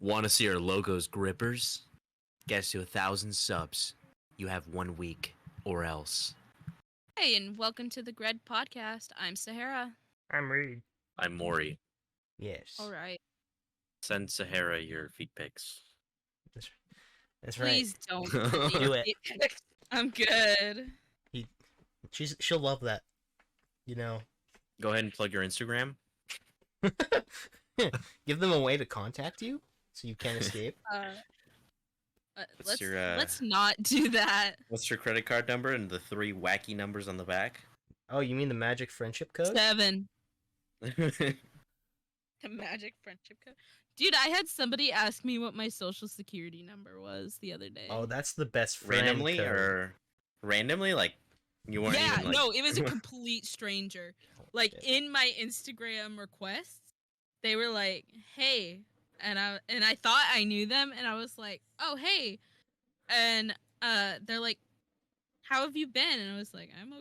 Want to see our logos grippers? Guess to 1,000 subs. You have 1 week, or else. Hey, and welcome to the Gred podcast. I'm Sahara. I'm Reed. I'm Maury. Yes. All right. Send Sahara your feet pics. That's right. Please don't Do it. I'm good. She'll love that. You know. Go ahead and plug your Instagram. Give them a way to contact you so you can't escape. Let's not do that. What's your credit card number and the 3 wacky numbers on the back? Oh, you mean the magic friendship code? 7. The magic friendship code. Dude, I had somebody ask me what my social security number was the other day. Oh, that's the best friend Randomly code. or randomly? Like you weren't yeah, even like... no, it was a complete stranger. Like in my Instagram requests, they were like, "Hey," and I thought I knew them, and I was like, "Oh, hey," and they're like, "How have you been?" And I was like, "I'm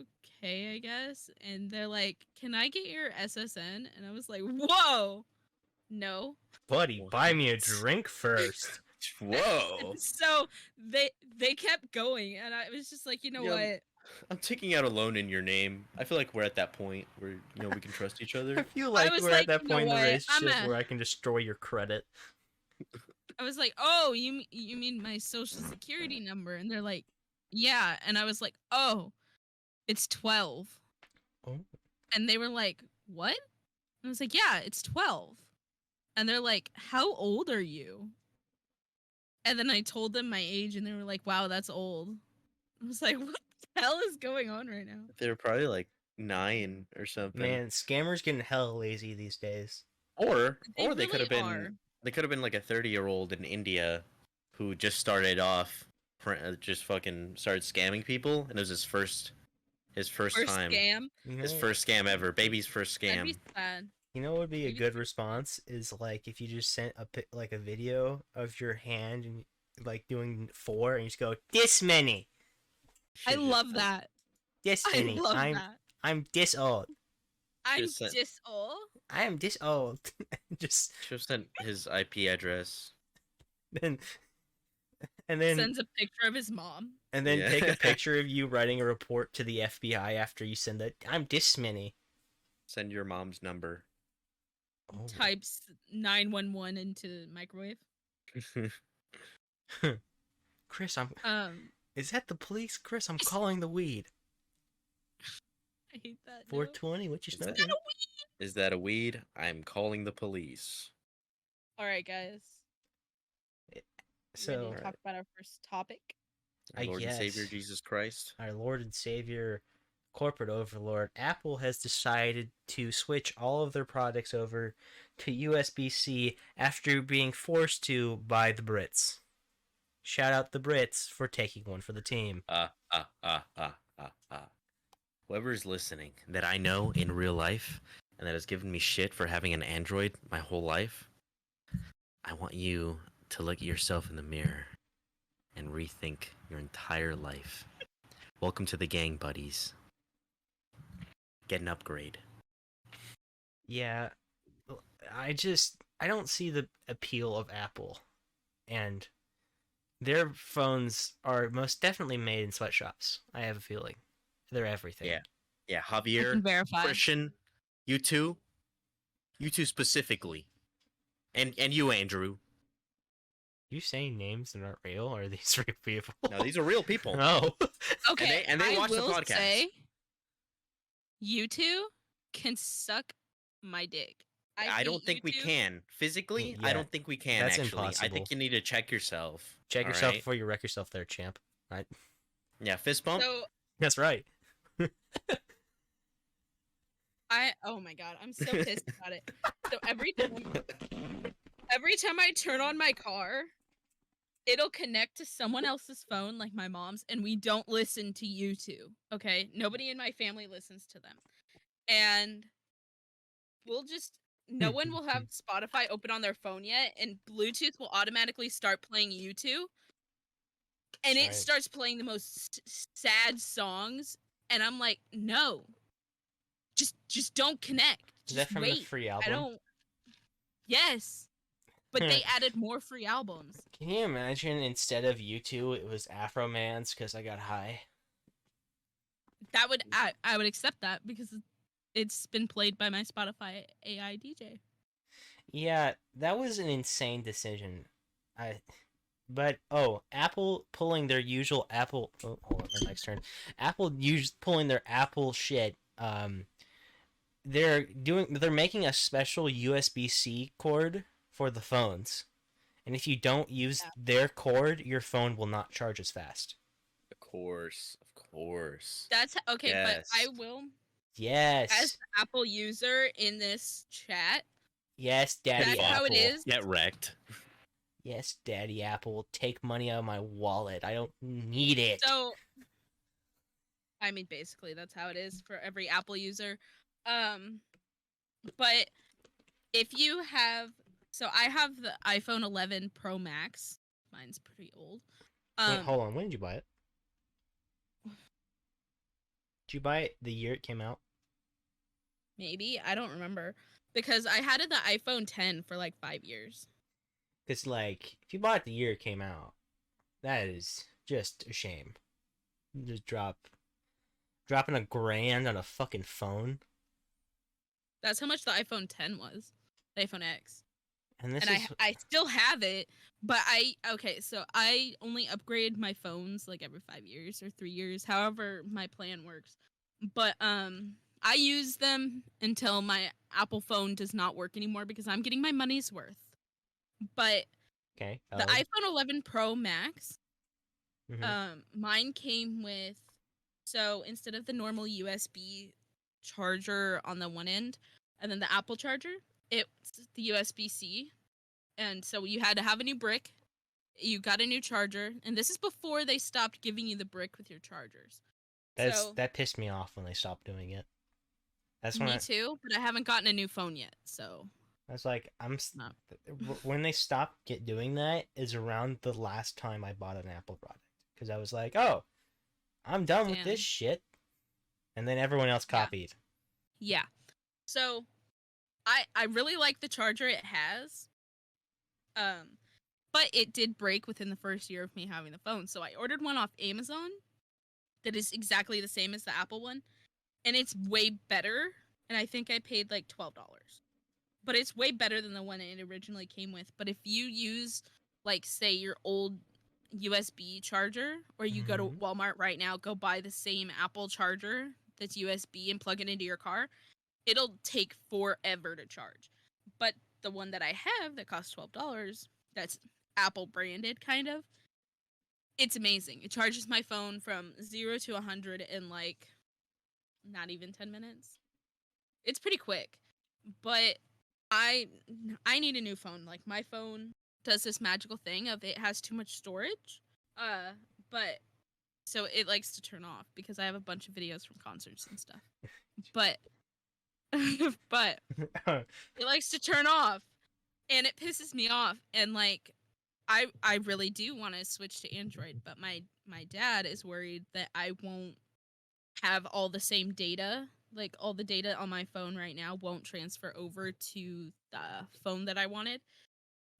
okay, I guess." And they're like, "Can I get your SSN?" And I was like, "Whoa, no." Buddy, buy me a drink first. Whoa. So they kept going, and I was just like, you know what? I'm taking out a loan in your name. I feel like we're at that point where we can trust each I other. feel like was we're like, at that you know point in the what? relationship where I can destroy your credit. I was like, "Oh, you mean my social security number?" And they're like, "Yeah." And I was like, "Oh, it's 12." Oh. And they were like, "What?" And I was like, "Yeah, it's 12." And they're like, "How old are you?" And then I told them my age, and they were like, "Wow, that's old." I was like, "What the hell is going on right now?" They're probably like 9 or something. Man, scammers getting hella lazy these days. Or they really could have been are. they could have been like a 30-year-old in India who just started off just fucking started scamming people, and it was his first time. Scam. His first scam ever. Baby's first That'd scam. be sad. You know what would be a Maybe good response is like if you just sent a video of your hand and like doing 4 and you just go this many. I love that. This I many. love that. I'm this old. I'm Just sent- just old. I am this old. Just Should have sent his IP address. then and then Sends a picture of his mom. and then Yeah. take a picture of you writing a report to the FBI after you send that. I'm this many. Send your mom's number. Oh. Types 911 into microwave. Chris, Um, is that the police? Chris, I'm calling the weed. I hate that. 420, what you Is that smoking? No. Is that a weed? I'm calling the police. All right, guys. Ready So, to talk about our first topic? Our I Lord and Savior guess. Jesus Christ. Our Lord and Savior, corporate overlord, Apple has decided to switch all of their products over to USB-C after being forced to by the Brits. Shout out the Brits for taking one for the team. Whoever's listening that I know in real life and that has given me shit for having an Android my whole life, I want you to look at yourself in the mirror and rethink your entire life. Welcome to the gang, buddies. Get an upgrade. Yeah, I don't see the appeal of Apple. And their phones are most definitely made in sweatshops. I have a feeling. They're everything. Yeah, I can Javier, verify. Christian, you two specifically, and you, Andrew. You saying names that aren't real, or are these real people? No, these are real people. No. Okay, and they I watch the will podcast. say, you two can suck my dick. I don't hate think we you two. can physically. Yeah, I don't think we can. that's actually, I impossible. think you need to check yourself. Check all yourself right? before you wreck yourself there, champ. Right? Yeah, fist bump. So That's right. oh my god, I'm so pissed about it. So every time I turn on my car, it'll connect to someone else's phone, like my mom's, and we don't listen to you two. Okay, nobody in my family listens to them, and no one will have Spotify open on their phone yet, and Bluetooth will automatically start playing U2, and it Right. starts playing the most sad songs, and I'm like, no, just don't connect. Is that Just from wait. the free I album? don't. Yes. but they added more free albums. Can you imagine instead of U2, it was Afroman's because I got high? That would I would accept that because it's been played by my Spotify AI DJ. Yeah, that was an insane decision. Apple pulling their usual Apple. Oh, hold on, my mic's turned. Apple pulling their Apple shit. They're making a special USB-C cord for the phones, and if you don't use their cord, your phone will not charge as fast. Of course. That's okay, Yes. but I will. Yes. As an Apple user in this chat. Yes, Daddy That's Apple. how it is. Get wrecked. Yes, Daddy Apple. Take money out of my wallet. I don't need it. So, I mean, basically, that's how it is for every Apple user. But if you have, so I have the iPhone 11 Pro Max. Mine's pretty old. Wait, hold on. When did you buy it? Did you buy it the year it came out? Maybe, I don't remember, because I had the iPhone 10 for like 5 years. Because, like, if you bought it the year it came out, that is just a shame. Just dropping $1,000 on a fucking phone. That's how much the iPhone 10 was. The iPhone X. And I still have it, but so I only upgrade my phones like every 5 years or 3 years, however my plan works. But I use them until my Apple phone does not work anymore because I'm getting my money's worth. But okay, the iPhone 11 Pro Max, Mhm. Mine came with, so instead of the normal USB charger on the one end and then the Apple charger, it's the USB-C. And so you had to have a new brick. You got a new charger, and this is before they stopped giving you the brick with your chargers. That pissed me off when they stopped doing it. That's when me too, but I haven't gotten a new phone yet, so I was like, when they stopped doing that is around the last time I bought an Apple product, because I was like, oh, I'm done with this shit, and then everyone else copied. Yeah. So I really like the charger it has. But it did break within the first year of me having the phone. So I ordered one off Amazon that is exactly the same as the Apple one, and it's way better. And I think I paid like $12. But it's way better than the one it originally came with. But if you use, like, say, your old USB charger, or you go to Walmart right now, go buy the same Apple charger that's USB and plug it into your car, it'll take forever to charge. But the one that I have that costs $12, that's Apple branded, kind of, it's amazing. It charges my phone from 0 to 100 in like not even 10 minutes. It's pretty quick. But I need a new phone. Like, my phone does this magical thing of it has too much storage. But so it likes to turn off because I have a bunch of videos from concerts and stuff. But it likes to turn off, and it pisses me off. And like, I really do want to switch to Android, but my dad is worried that I won't have all the same data. Like, all the data on my phone right now won't transfer over to the phone that I wanted.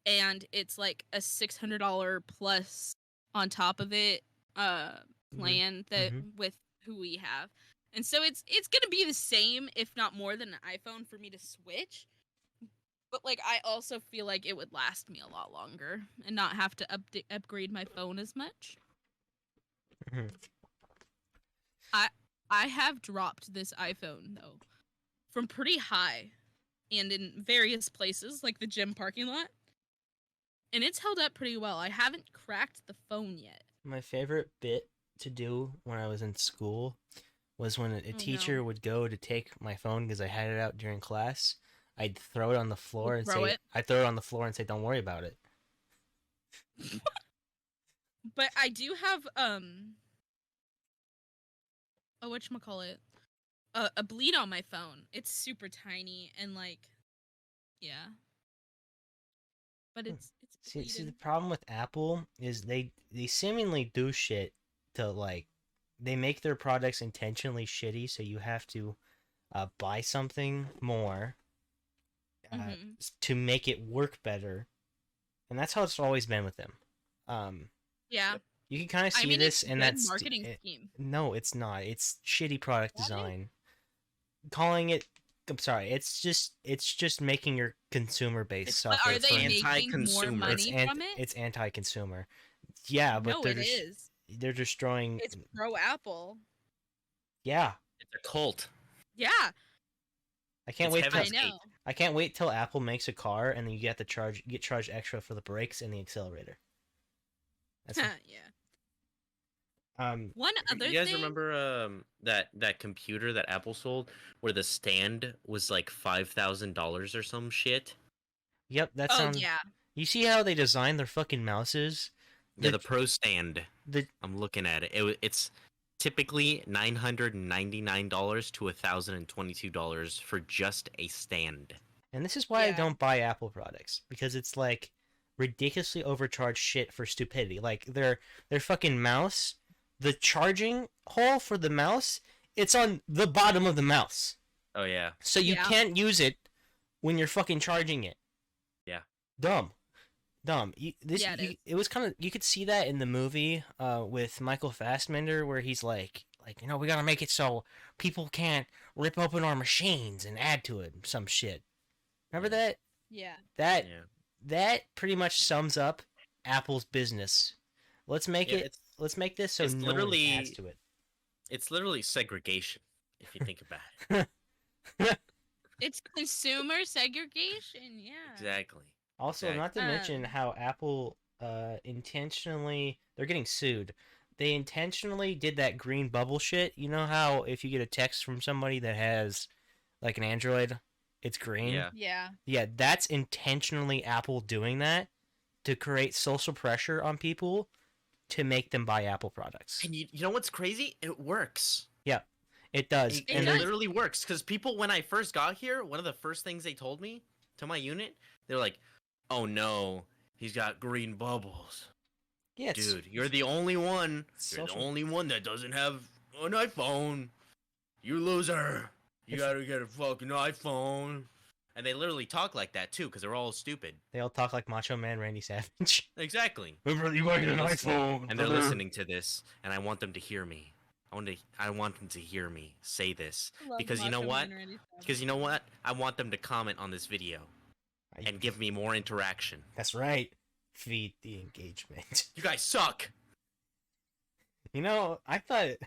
And it's like a $600 plus on top of it plan that with who we have. And so it's going to be the same, if not more than an iPhone, for me to switch. But like, I also feel like it would last me a lot longer and not have to upgrade my phone as much. I have dropped this iPhone, though, from pretty high and in various places, like the gym parking lot. And it's held up pretty well. I haven't cracked the phone yet. My favorite bit to do when I was in school was when a teacher would go to take my phone because I had it out during class. I'd throw it on the floor and say, "Don't worry about it." But I do have whatchamacallit, a bleed on my phone. It's super tiny and like, yeah. But it's see the problem with Apple is they seemingly do shit to, like, they make their products intentionally shitty, so you have to buy something more to make it work better, and that's how it's always been with them. Yeah. You can kind of see I mean, this, it's and good that's marketing scheme. no, it's not. It's shitty product That is- design. Calling it, I'm sorry. It's just making your consumer base It's- But suffer are they from. making more anti-consumer. money from it? It's anti-consumer. Yeah, but No, they're it is. they're destroying. It's pro Apple. Yeah, It's a cult. Yeah, I can't It's wait. heaven's Till, I gate. know. I can't wait till Apple makes a car and then you get to get charged extra for the brakes and the accelerator. That's Yeah. One other You guys thing. remember that computer that Apple sold where the stand was like $5,000 or some shit? Yep, that Oh sounds. yeah. You see how they design their fucking mouses? Yeah, The- the Pro Stand. The I'm looking at it. It's typically $999 to $1,022 for just a stand. and this is why I Yeah. don't buy Apple products because it's like ridiculously overcharged shit for stupidity. Like their fucking mouse, the charging hole for the mouse, it's on the bottom of the mouse. Oh yeah. So you Yeah. can't use it when you're fucking charging it. Yeah. Dumb. Yeah, it is. It was kind of you could see that in the movie with Michael Fassbender where he's like we got to make it so people can't rip open our machines and add to it some shit. Remember that? Yeah. That Yeah. that pretty much sums up Apple's business. Let's make Yeah, let's make this so it's no one literally- adds to it. It's literally segregation if you think about it. It's consumer segregation. Yeah. Exactly. Also, Exactly. not to mention how Apple intentionally they're getting sued. They intentionally did that green bubble shit. You know how if you get a text from somebody that has like an Android, it's green? Yeah. Yeah. Yeah, that's intentionally Apple doing that to create social pressure on people to make them buy Apple products. And you know what's crazy? It works. It does. It, and it does. literally works because people, when I first got here, one of the first things they told me to my unit, they're like, "Oh no, he's got green bubbles, yeah, it's, dude. You're the only one. You're the social- only one that doesn't have an iPhone. You loser. You If- gotta get a fucking iPhone." And they literally talk like that too, because they're all stupid. they all talk like Macho Man Randy Savage. Exactly. You want an And they're listening to this, and I want them to hear me. I want them to hear me say this. Because you know what? Because you know what? I want them to comment on this video and give me more interaction. That's right. Feed the engagement. You guys suck. You know, I thought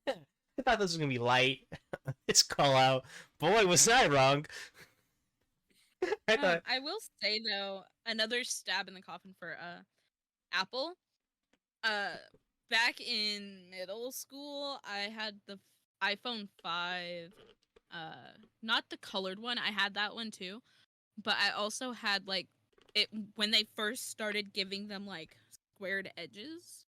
this was gonna be light. This call out. Boy, was I wrong. I thought I will say though, another stab in the coffin for Apple. Back in middle school, I had the iPhone 5. Not the colored one. I had that one too, but I also had like it when they first started giving them like squared edges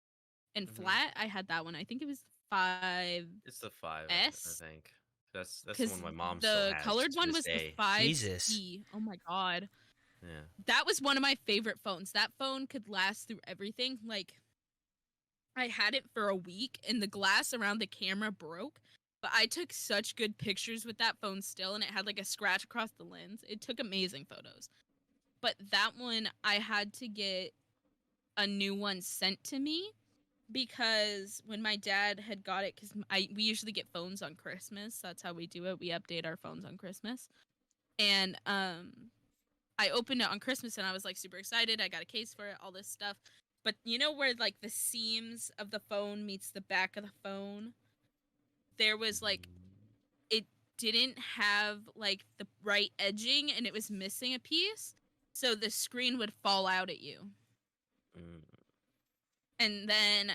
and Mhm. flat. I had that one. I think it was 5. It's the 5, S? I think. That's the Because one my mom the still has colored to one this was day. the 5C. Jesus. Oh my god. Yeah. That was one of my favorite phones. That phone could last through everything. Like, I had it for a week and the glass around the camera broke, but I took such good pictures with that phone still, and it had like a scratch across the lens. It took amazing photos. But that one, I had to get a new one sent to me because when my dad had got it, because we usually get phones on Christmas. That's how we do it. We update our phones on Christmas. And I opened it on Christmas and I was like super excited. I got a case for it, all this stuff. But you know where like the seams of the phone meets the back of the phone? There was like it didn't have like the right edging and it was missing a piece. So the screen would fall out at you. Mm. And then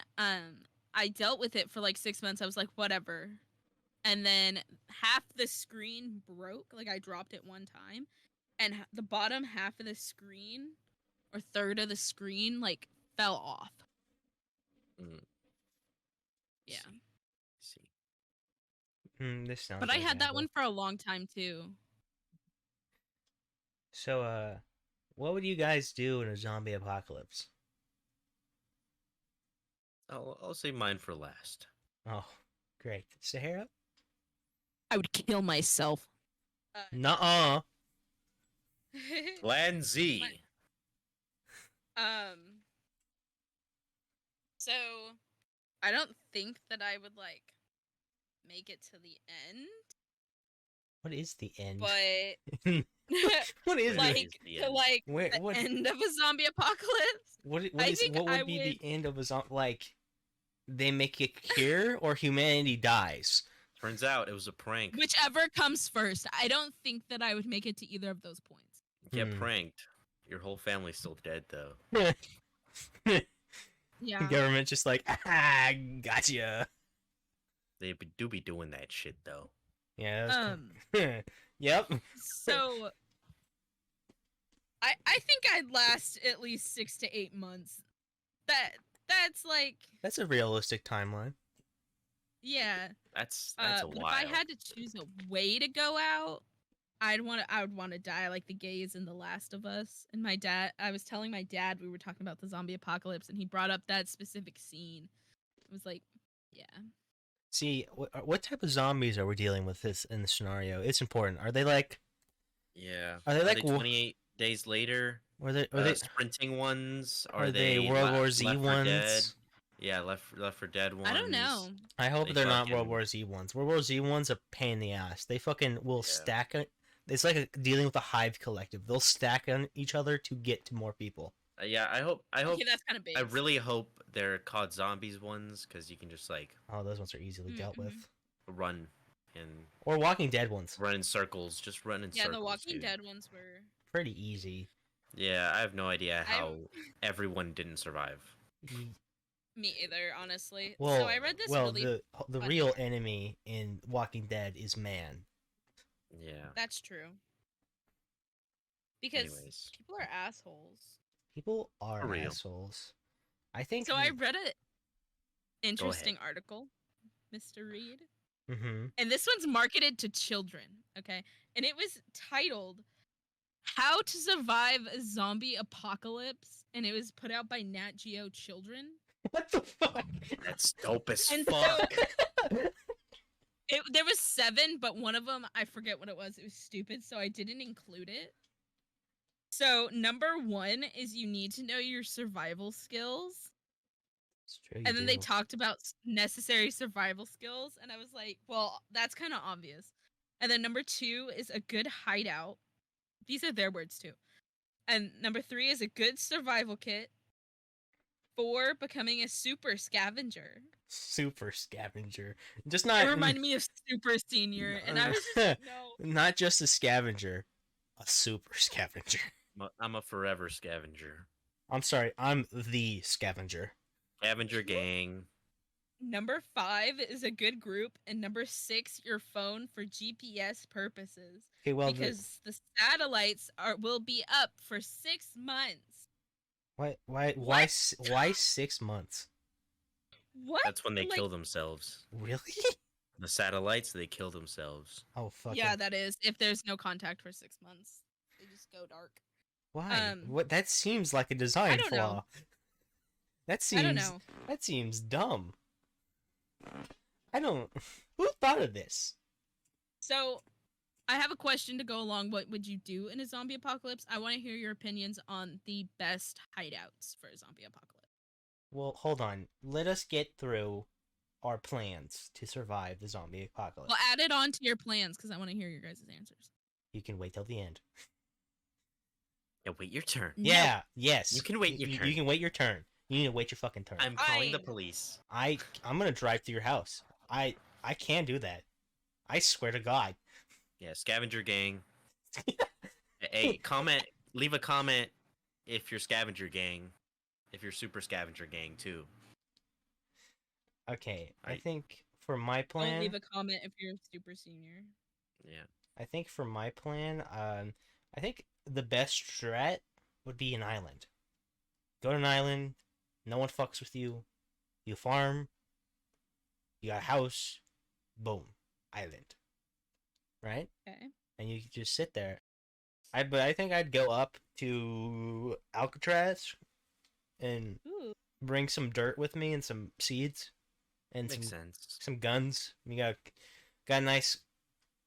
I dealt with it for like 6 months. I was like, whatever. And then half the screen broke. Like I dropped it one time. And the bottom half of the screen or third of the screen like fell off. Mm. Yeah. See. this sounds. But I like had that Apple. one for a long time too. So, what would you guys do in a zombie apocalypse? I'll save mine for last. Oh, great. Sahara? I would kill myself. Nuh-uh. Plan Z. My- Um. So, I don't think that I would like make it to the end, What is the end? but What is Where the is like the to end? like Where the what end of a zombie apocalypse. what I think what I would be would the end of a zombie? Like they make a cure or humanity dies? Turns out it was a prank. whichever comes first. I don't think that I would make it to either of those points. Get Hmm. pranked. Your whole family's still dead though. Yeah. Government just like, ah, gotcha. Do be doing that shit though. Yeah. That's cool. Yep. So I think I'd last at least 6 to 8 months. That's like That's a realistic timeline. yeah. That's a But if while. I had to choose a way to go out, I would want to die like the gays in The Last of Us. And I was telling my dad we were talking about the zombie apocalypse, and he brought up that specific scene. I was like, yeah. See, what type of zombies are we dealing with this in the scenario? It's important. Are they like? Yeah. Are they like 28 days later? Are they Sprinting ones? are they World War Z Left 4 ones? Dead? Yeah, Left 4 Dead ones. I don't know. I hope They they're not World fucking- War Z ones. World War Z ones a pain in the ass. They fucking will Yeah. stack it. It's like dealing with a hive collective. They'll stack on each other to get to more people. Yeah, I hope. Okay, that's kind of big. I really hope they're called zombies ones because you can just like Oh, those ones are easily dealt with. run and Or Walking Dead ones. run in circles. Just run in Yeah, circles. the Walking dude. Dead ones were. Pretty easy. Yeah, I have no idea how everyone didn't survive. Me either, honestly. Well, so I read this well, really. the funny real article. enemy in Walking Dead is man. Yeah. That's true. Because Anyways, people are assholes. People are For real. assholes. I think. So I read an interesting article, Mr. Reed. Mm-hmm. And this one's marketed to children, okay? And it was titled How to Survive a Zombie Apocalypse, and it was put out by Nat Geo Children. What the fuck? that's dope as And fuck. There was 7, but one of them, I forget what it was. It was stupid, so I didn't include it. So, number 1 is you need to know your survival skills. It's true, you And then they do. talked about necessary survival skills, and I was like, well, that's kind of obvious. And then number 2 is a good hideout. These are their words too. And number 3 is a good survival kit. 4, becoming a super scavenger. Super scavenger. Just It not. reminded me of Super Senior, and I was just like, no. Not just a scavenger, a super scavenger. I'm a forever scavenger. I'm sorry, I'm the scavenger. Scavenger gang. Number 5 is a good group, and number 6, your phone for GPS purposes. Okay, well, Because the satellites will be up for 6 months. why 6 months? What? That's when they Like- kill themselves. Really? The satellites, they kill themselves. Oh fuck. Yeah, that is. If there's no contact for 6 months, they just go dark. Why? What? That seems like a design I don't flaw. know. That seems. I don't know. That seems dumb. I don't. Who thought of this? So, I have a question to go along. What would you do in a zombie apocalypse? I want to hear your opinions on the best hideouts for a zombie apocalypse. Well, hold on. Let us get through our plans to survive the zombie apocalypse. Well, add it on to your plans because I want to hear your guys' answers. You can wait till the end. Yeah, wait your turn. No. Yeah. Yes. You can wait your turn. You can wait your turn. You need to wait your fucking turn. I'm calling the Fine. police. I'm gonna drive to your house. I can't do that. I swear to God. Yeah, scavenger gang. Hey, comment. Leave a comment if you're scavenger gang. If you're super scavenger gang too. Okay, I Right. think for my Don't plan, leave a comment if you're a super senior. Yeah. I think for my plan, I think the best strat would be an island. Go to an island, no one fucks with you. You farm. You got a house. Boom, island. Right? Okay. And you just sit there. But I think I'd go up to Alcatraz and Ooh. bring some dirt with me and some seeds and Makes some sense. some guns. We got a nice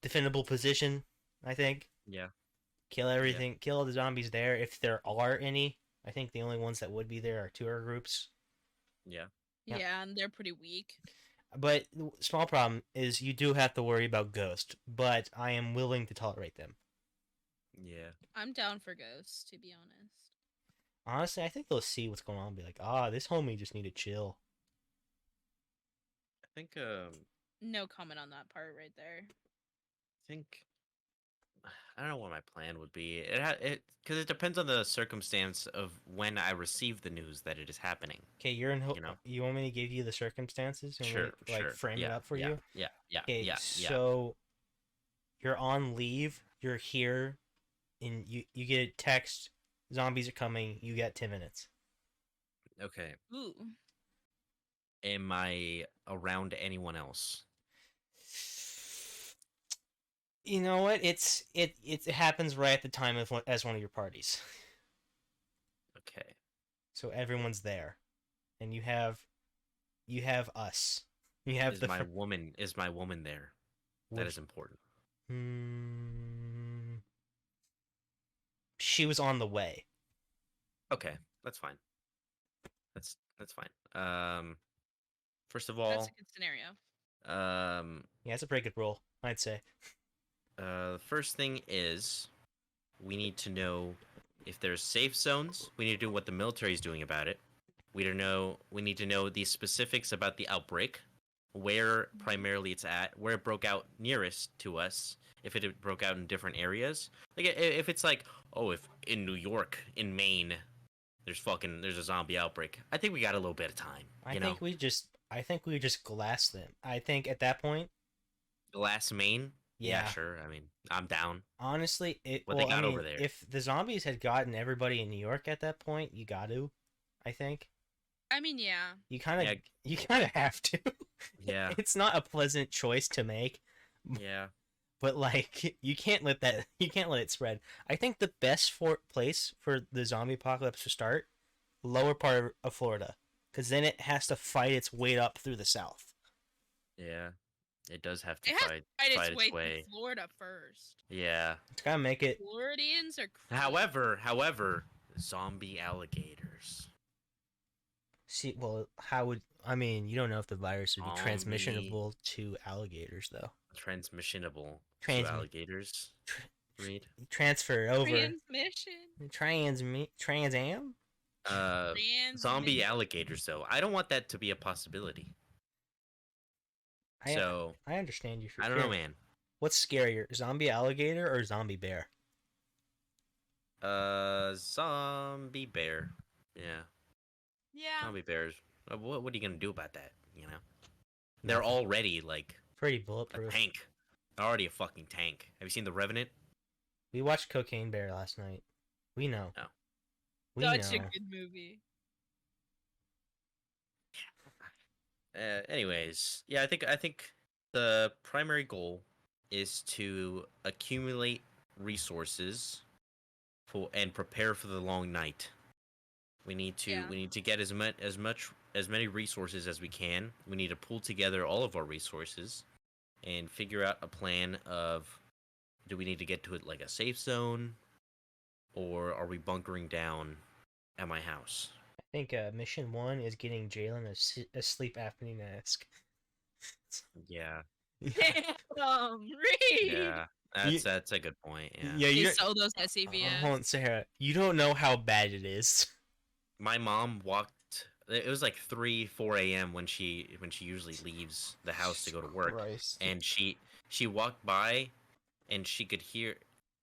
defendable position, I think. Yeah. Kill everything, kill all the zombies there if there are any. I think the only ones that would be there are tour groups. Yeah. Yeah. Yeah, and they're pretty weak. But the small problem is you do have to worry about ghosts, but I am willing to tolerate them. Yeah. I'm down for ghosts, to be honest. Honestly, I think they'll see what's going on and be like, this homie just need to chill. I think No comment on that part right there. I don't know what my plan would be. It because it depends on the circumstance of when I receive the news that it is happening. Okay, you're in. You know. You want me to give you the circumstances? You want me Sure. to, like Sure. frame it Yeah. up for yeah, you? Yeah. Yeah. Okay, Yeah. Yeah. so you're on leave. You're here, and you get a text. Zombies are coming. You got 10 minutes. Okay. Ooh. Am I around anyone else? You know what? It happens right at the time of as one of your parties. Okay. So everyone's there, and you have us. You have Is the my woman there? That is important. She was on the way. Okay, that's fine. That's fine. First of That's all, a good scenario. Yeah, it's a pretty good roll, I'd say. the first thing is we need to know if there's safe zones. We need to do what the military is doing about it. We need to know the specifics about the outbreak, where primarily it's at, where it broke out nearest to us, if it broke out in different areas. Like if it's like, if in New York, in Maine, there's a zombie outbreak. I think we got a little bit of time. I think we just glass them. I think at that point, Glass Maine. Yeah. Sure. I mean, I'm down. Honestly, What they got over there. if the zombies had gotten everybody in New York at that point, you got to. I think. I mean, yeah. You kind of have to. Yeah. It's not a pleasant choice to make. Yeah. But like you can't let it spread. I think the best place for the zombie apocalypse to start, lower part of Florida, because then it has to fight its way up through the south. Yeah. It does have to It has fight to fight its its way through Florida first. Yeah. It's gotta make it. Floridians are crazy. However, zombie alligators. See, well, you don't know if the virus would be Zombie. transmissionable to alligators though. Transmissionable Transmi- to alligators. Read. Transfer over. Transmission. Transam. Zombie alligators though. I don't want that to be a possibility. I understand you. I don't know, man. What's scarier, zombie alligator or zombie bear? Zombie bear. Yeah. Yeah. Zombie bears. What are you gonna do about that? You know, they're already like pretty a bulletproof. tank. They're already a fucking tank. Have you seen The Revenant? We watched Cocaine Bear last night. We know. Oh. Such a good movie. Anyways, yeah, I think the primary goal is to accumulate resources and prepare for the long night. We need to get as many resources as we can. We need to pull together all of our resources and figure out a plan of, do we need to get to it like a safe zone, or are we bunkering down at my house? I think mission 1 is getting Jalen a sleep apnea mask. Yeah. Reed. Yeah. That's a good point. Yeah. Yeah, you sold those at CVS. Hold on, Sarah. You don't know how bad it is. My mom walked. It was like 4 a.m. when she usually leaves the house to go to work, Christ. and she walked by, and she could hear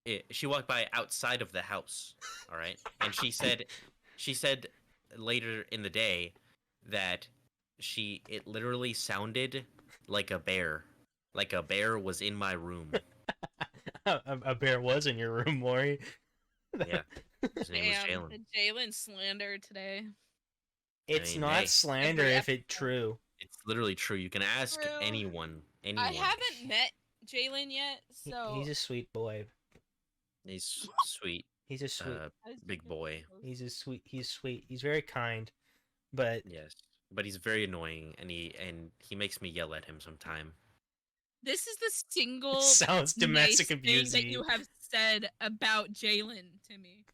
it. She walked by outside of the house. All right, and she said later in the day that it literally sounded like a bear. Like a bear was in my room. A bear was in your room, Maury. Yeah. His name was Jalen. Jalen slander today. It's not slander if it's true. It's literally true. You can ask anyone. I haven't met Jalen yet, so he's a sweet boy. He's sweet. He's a sweet big boy. He's sweet. He's very kind, but yes, but he's very annoying, and he makes me yell at him sometime. This is the single sounds domestic nice abuse thing that you have said about Jalen to me.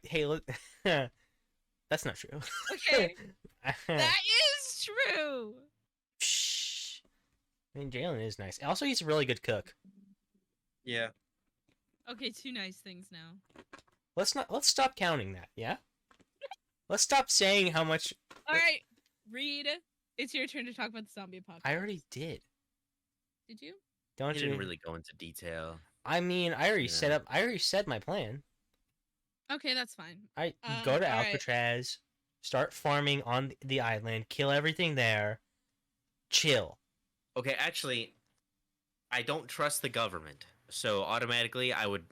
Hey, look. That's not true. Okay, that is true. Shh. I mean, Jalen is nice. Also, he's a really good cook. Yeah. Okay, two nice things now. Let's stop counting that. Yeah. Let's stop saying how much. All right, Reed, it's your turn to talk about the zombie apocalypse. I already did. Did you? Don't He you? didn't really go into detail. I mean, I already Yeah. said my plan. Okay, that's fine. I go to all right. Alcatraz, start farming on the island, kill everything there, chill. Okay, actually, I don't trust the government, so automatically I would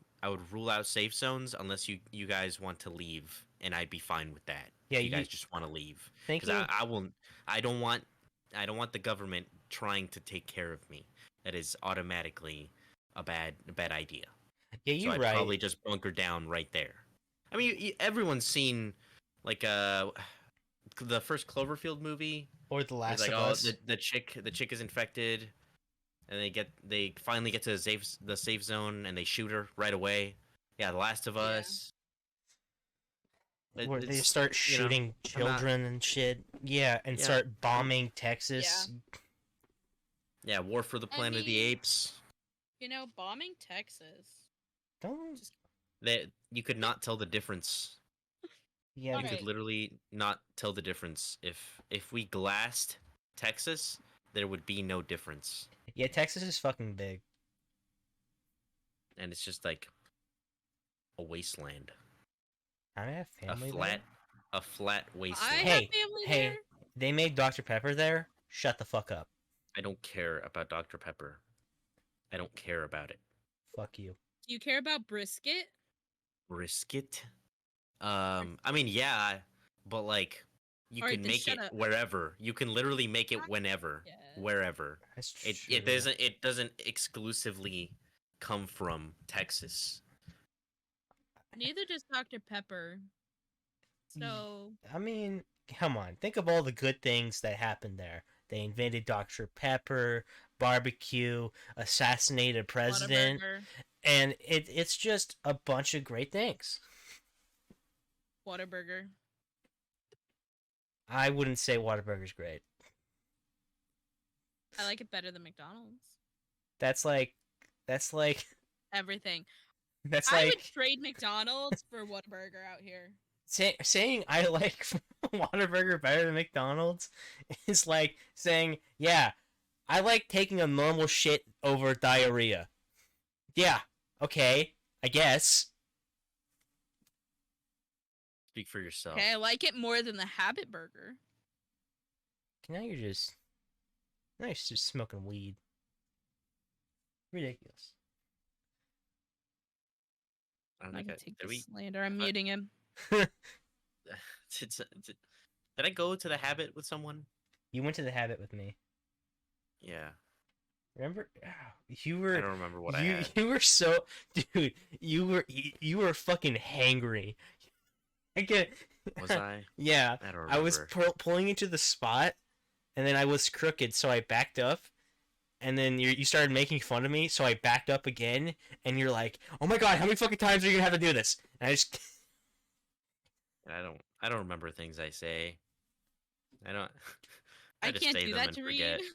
rule out safe zones unless you guys want to leave, and I'd be fine with that. Yeah, if you you- guys just want to leave, Thank because you. I will. I don't want the government trying to take care of me. That is automatically a bad idea. Yeah, So you're I'd right. probably just bunker down right there. I mean, everyone's seen like the first Cloverfield movie. Or The It's Last like, of oh, Us. the chick is infected, and they finally get to the safe zone, and they shoot her right away. Yeah, The Last of Yeah. Us. Where they It's, start you know, shooting I'm not- children and shit. Yeah, and Yeah, start bombing Texas. Yeah, War for the Planet of the mean- Apes. You know, bombing Texas. Don't. You could not tell the difference. Yeah, You Alright. could literally not tell the difference if we glassed Texas, there would be no difference, yeah. Texas is fucking big. and it's just like a wasteland, I have family a flat I wasteland. Hey, have family hey. there. They made Dr. Pepper there. Shut the fuck up. I don't care about Dr. Pepper. I don't care about it. Fuck you. Do you care about brisket? Brisket. I mean, yeah, but like, you Alright, can then make shut it up. wherever. You can literally make it whenever, Yeah. wherever. That's It doesn't exclusively come from Texas. Neither does Dr. Pepper. So I mean, come on. Think of all the good things that happened there. They invented Dr. Pepper, barbecue, assassinated a president, Whataburger. and it's just a bunch of great things. Whataburger. I wouldn't say Whataburger's great. I like it better than McDonald's. That's like Everything. that's I like would trade McDonald's for Whataburger out here. saying I like Whataburger better than McDonald's is like saying, yeah, I like taking a normal shit over diarrhea. Yeah, okay, I guess. Speak for yourself. Okay, I like it more than the Habit Burger. Now you're just smoking weed. Ridiculous. I don't I think can I, take did the we? slander. I'm muting him. Did I go to the Habit with someone? You went to the Habit with me. Yeah, Remember? You I were don't remember what I you had. you were so dude. You were fucking hangry. I get. Was I? Yeah. I don't remember. I was pulling into the spot, and then I was crooked, so I backed up, and then you started making fun of me, so I backed up again, and you're like, "Oh my god, how many fucking times are you gonna have to do this?" And I just. I don't remember things I say. I don't. I just can't say do them that and to forget. Reed.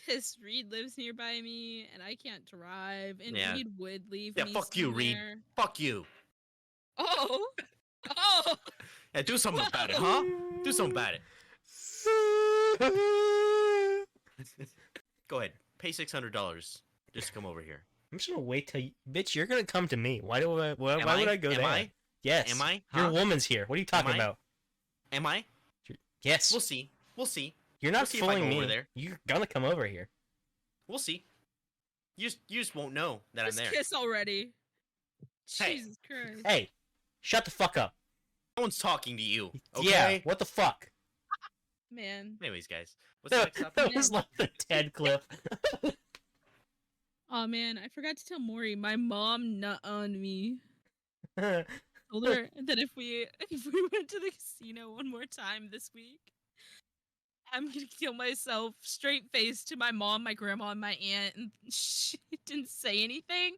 Because Reed lives nearby me, and I can't drive, and Yeah. Reed would leave Yeah, me fuck you, Reed. somewhere. Fuck you. Oh! Oh! Yeah, do something about it, huh? Do something about it. Go ahead. Pay $600. Just come over here. I'm just gonna wait till bitch. You're gonna come to me. Why do I? Why Am would I go Am there? I? Yes. Am I? Your Huh? woman's here. What are you talking I? about? Am I? Yes. We'll see. We'll see. You're we'll not see if I fooling go me. over there. You're gonna come over here. We'll see. You just won't know that Just I'm there. kiss already. Hey. Jesus Christ. Hey, shut the fuck up. No one's talking to you. Okay. Yeah. What the fuck? Man. Anyways, guys, what's the next topic? That was like the Ted clip. Oh man, I forgot to tell Maury. My mom nut on me. Told her that if we went to the casino one more time this week, I'm gonna kill myself straight face to my mom, my grandma, and my aunt, and she didn't say anything.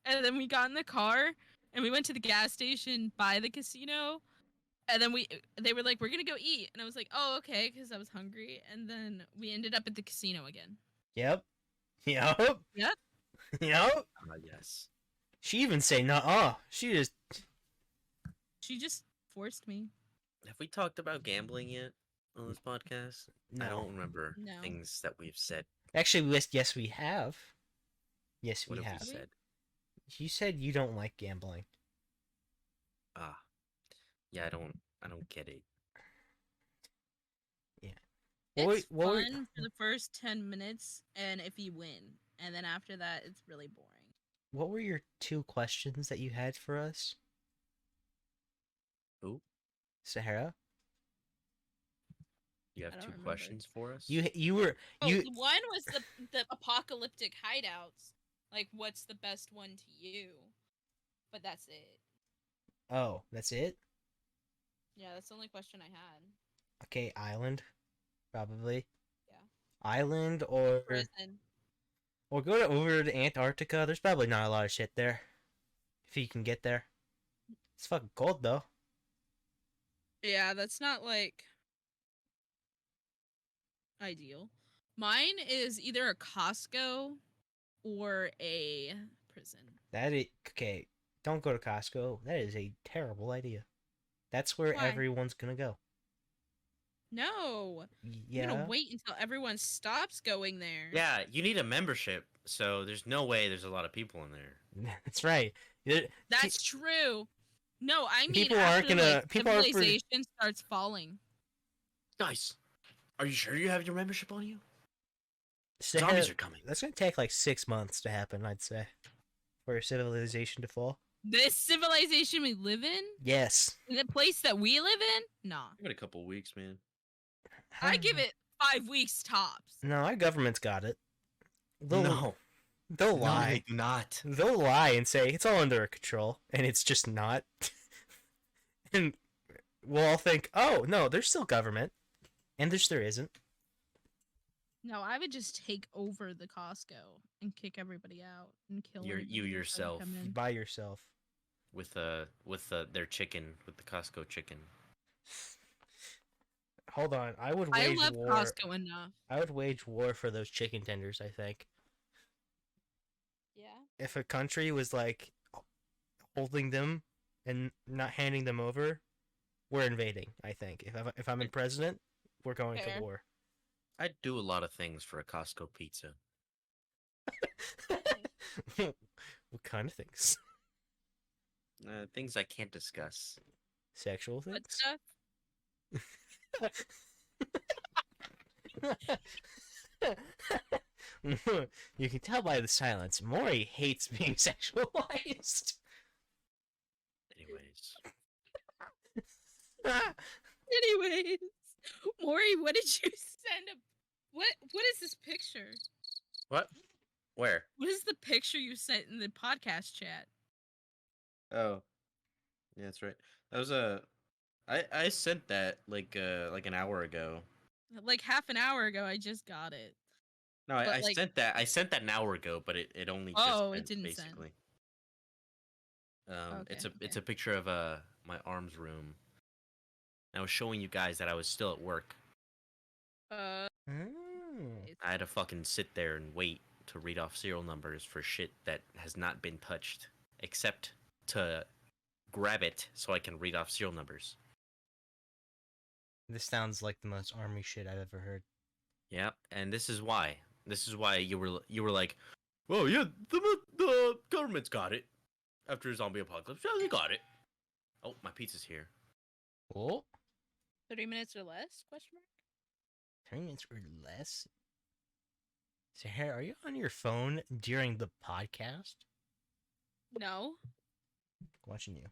And then we got in the car, and we went to the gas station by the casino, and then they were like, "We're gonna go eat," and I was like, "Oh, okay," because I was hungry, and then we ended up at the casino again. Yep. Yep. Yep. Yep. Yes. She even say nuh-uh. She just She just forced me. Have we talked about gambling yet on this podcast? I no. don't remember No. things that we've said. Actually, yes, we have. Yes, What we have have. we said? You said you don't like gambling. Ah, yeah, I don't get it. It's What were- fun for the first 10 minutes, and if you win, and then after that, it's really boring. What were your 2 questions that you had for us, Who? Sahara? You I have don't 2 remember. questions for us? You were Oh, you one was the apocalyptic hideouts. Like, what's the best one to you? But that's it. Oh, that's it? Yeah, that's the only question I had. Okay, island probably. Yeah. Island or Prison. go over to Antarctica. There's probably not a lot of shit there. If you can get there. It's fucking cold though. Yeah, that's not like ideal. Mine is either a Costco or a prison. That is okay. Don't go to Costco. That is a terrible idea. That's where Why? everyone's gonna go. No. Yeah. I'm gonna wait until everyone stops going there. Yeah, you need a membership, so there's no way there's a lot of people in there. That's right. That's true. No, I mean People after, aren't gonna- like, people aren't for- civilization starts falling. Nice. Are you sure you have your membership on you? Sahara- Zombies are coming. That's gonna take like 6 months to happen, I'd say, for civilization to fall. This civilization we live in, Yes. the place that we live in, nah. Give it a couple weeks, man. I give it 5 weeks tops. No, our government's got it. They'll No, lie. they do not. They'll lie and say it's all under control, and it's just not. And we'll all think, oh no, there's still government, and there isn't. No, I would just take over the Costco and kick everybody out and kill You everybody that tried to yourself. come in. By yourself. With their chicken, with the Costco chicken. Hold on, I would I wage love war. Costco enough. I would wage war for those chicken tenders. I think Yeah. if a country was like holding them and not handing them over, we're invading. I think if I'm in president, we're going Fair. to war. I'd do a lot of things for a Costco pizza. What kind of things? Things I can't discuss. Sexual What things? stuff? You can tell by the silence. Maury hates being sexualized. Anyways, Anyways, Maury, what did you send? What is this picture? what? Where? What is the picture you sent in the podcast chat? Oh, yeah, that's right. That was I sent that like an hour ago. Like half an hour ago, I just got it. No, But, I like- sent that. I sent that an hour ago, but it only just Oh, it sent, didn't send. basically. It's Okay, a picture of my arms room. I was showing you guys that I was still at work. Mm. I had to fucking sit there and wait to read off serial numbers for shit that has not been touched, except to grab it so I can read off serial numbers. This sounds like the most army shit I've ever heard. Yeah, and this is why. This is why you were like, "Well, yeah, the government's got it after a zombie apocalypse. Yeah, they got it." Oh, my pizza's here. Oh, 30 minutes or less? Question mark. 30 minutes or less? Sahara, are you on your phone during the podcast? No. Watching you.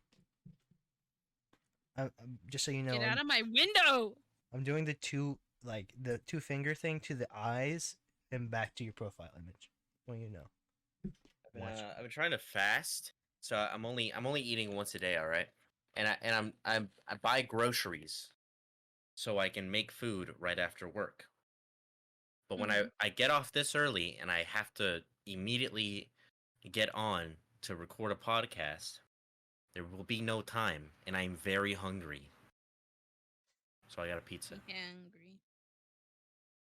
Just so you know, Get out of my window. I'm doing the two finger thing to the eyes and back to your profile image. Well, you know. Watch. I've been trying to fast, so I'm only eating once a day. All right, and I buy groceries, so I can make food right after work. But when I get off this early and I have to immediately get on to record a podcast, There will be no time, and I'm very hungry. So I got a pizza. Hungry.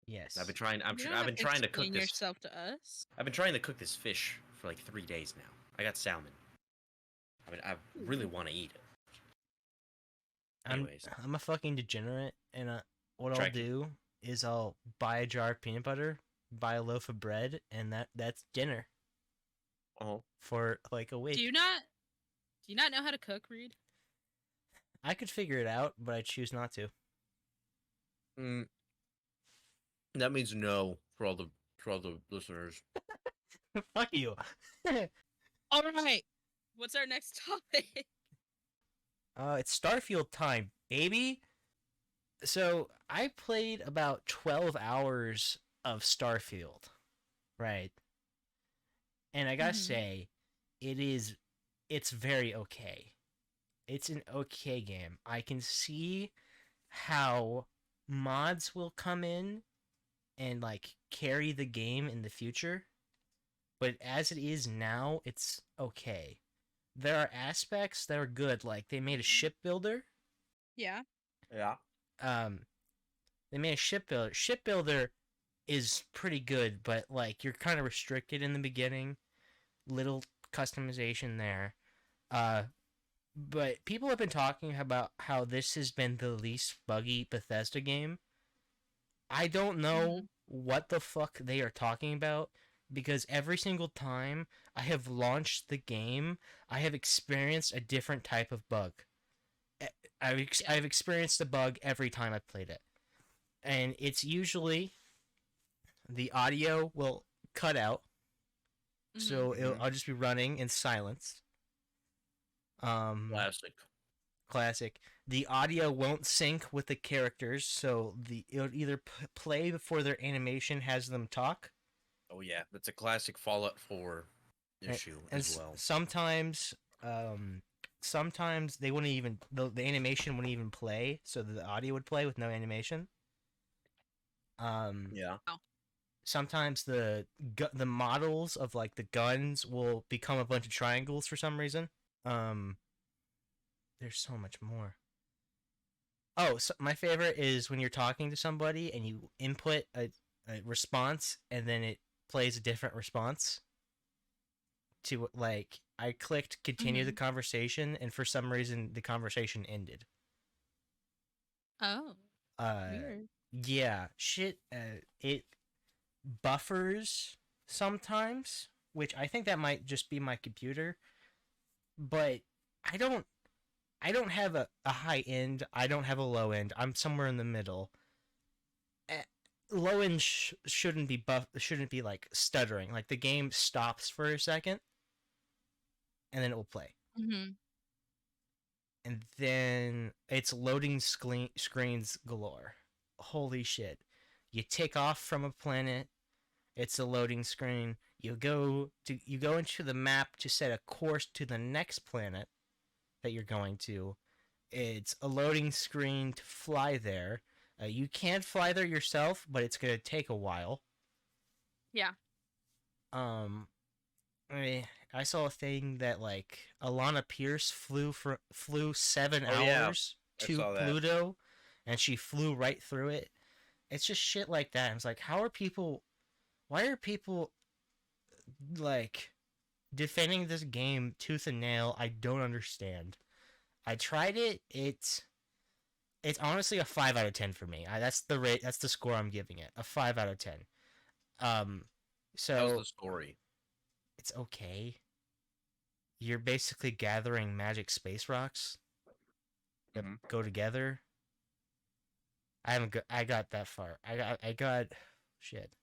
Yes. I've been trying. You don't I've have been trying to cook explain this. yourself to us. I've been trying to cook this fish for like 3 days now. I got salmon. I really want to eat it. Anyways, I'm a fucking degenerate, and what Try I'll do is I'll buy a jar of peanut butter, buy a loaf of bread, and that's dinner oh, for like a week. Do you not know how to cook, Reed? I could figure it out, but I choose not to. that means no for all the listeners. Fuck you. All right. What's our next topic? It's Starfield time, baby. So I played about 12 hours of Starfield, right? And I gotta Mhm. say, it's very okay. It's an okay game. I can see how mods will come in and like carry the game in the future, but as it is now, it's okay. There are aspects that are good, like they made a ship builder. Yeah. Yeah. They made a ship builder. Ship builder is pretty good, but like you're kind of restricted in the beginning. Little customization there. But people have been talking about how this has been the least buggy Bethesda game. I don't know what the fuck they are talking about because every single time I have launched the game, I have experienced a different type of bug. I've experienced a bug every time I've played it. And it's usually the audio will cut out, so I'll just be running in silence. Classic. The audio won't sync with the characters, so it'll either play before their animation has them talk. Oh yeah, that's a classic Fallout 4 issue as well. Sometimes they wouldn't even the animation wouldn't even play, so the audio would play with no animation. Yeah. Sometimes the models of like the guns will become a bunch of triangles for some reason. There's so much more. Oh, so my favorite is when you're talking to somebody and you input a response and then it plays a different response. To like, I clicked continue the conversation and for some reason the conversation ended. Oh. Weird. Yeah, shit. It buffers sometimes, which I think that might just be my computer. But I don't have a high end. I don't have a low end. I'm somewhere in the middle. Low end shouldn't be like stuttering. Like the game stops for a second, and then it will play. And then it's loading screens galore. Holy shit! You take off from a planet. It's a loading screen. You go into the map to set a course to the next planet that you're going to. It's a loading screen to fly there. You can't fly there yourself, but it's gonna take a while. Yeah. I saw a thing that like Alana Pierce flew 7 hours to Pluto, and she flew right through it. It's just shit like that. I was like, why are people like defending this game tooth and nail? I don't understand. I tried it. It's honestly a 5 out of 10 for me. That's the rate. That's the score I'm giving it. A 5 out of 10. So how's the story? It's okay. You're basically gathering magic space rocks that go together. I got that far. I got shit.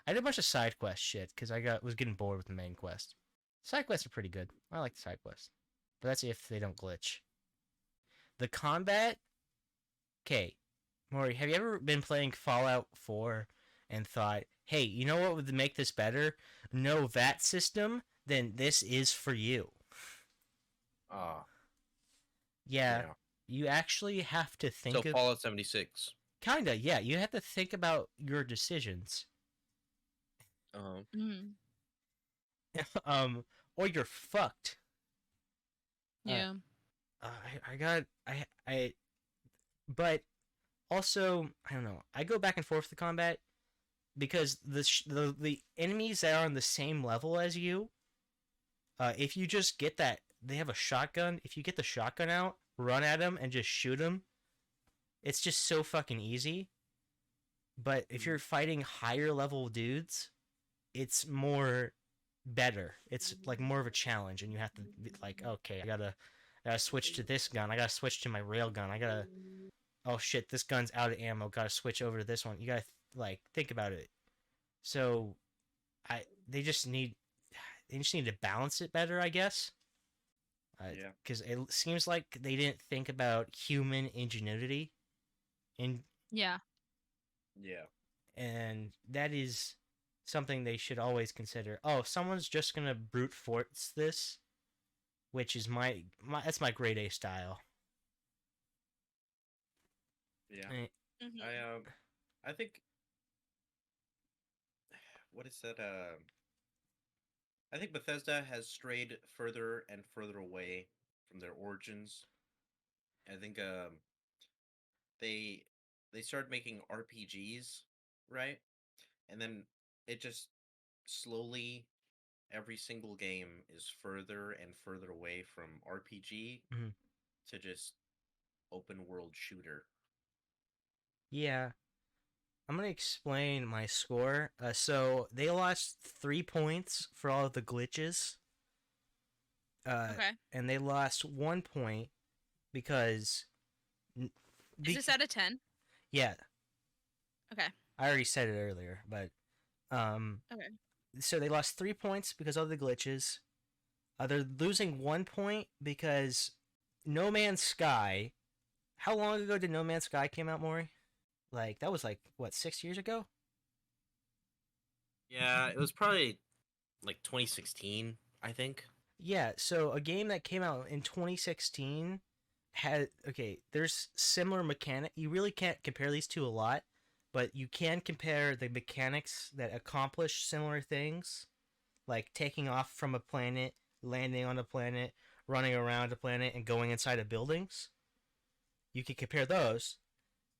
I did a bunch of side quest shit because was getting bored with the main quest. Side quests are pretty good. I like the side quests, but that's if they don't glitch. The combat. Okay, Maury, have you ever been playing Fallout 4 and thought, hey, you know what would make this better? No VAT system? Then this is for you. Yeah. You actually have to think of Fallout 76. Kinda, yeah. You have to think about your decisions. Or you're fucked. Yeah. I got I but also I don't know. I go back and forth with the combat because the enemies that are on the same level as you, if you just get that, they have a shotgun. If you get the shotgun out, run at them and just shoot them, it's just so fucking easy. But if you're fighting higher level dudes, it's more better. It's like more of a challenge, and you have to be like, okay, I gotta switch to this gun. I gotta switch to my rail gun. I gotta, oh shit, this gun's out of ammo. Gotta switch over to this one. You gotta like think about it. So, I they just need to balance it better, I guess. Yeah. Because it seems like they didn't think about human ingenuity, and Yeah. Yeah. that is something they should always consider. Oh, someone's just gonna brute force this, which is my that's my grade A style. Yeah. Eh, Mhm. I think what is that? I think Bethesda has strayed further and further away from their origins. I think they they started making RPGs, right? And then it just slowly every single game is further and further away from RPG mhm. to just open world shooter. Yeah, I'm gonna explain my score. So they lost 3 points for all of the glitches. Okay. And they lost 1 point because Is be- this out of 10? yeah, Okay. I already said it earlier, but um, Okay. so they lost 3 points because of the glitches. They're losing 1 point because No Man's Sky. How long ago did No Man's Sky came out, Maury? Like that was like what 6 years ago? Yeah, it was probably like 2016, I think. Yeah. So a game that came out in 2016 had okay. There's similar mechanic. You really can't compare these two a lot, but you can compare the mechanics that accomplish similar things, like taking off from a planet, landing on a planet, running around a planet, and going inside of buildings. You can compare those,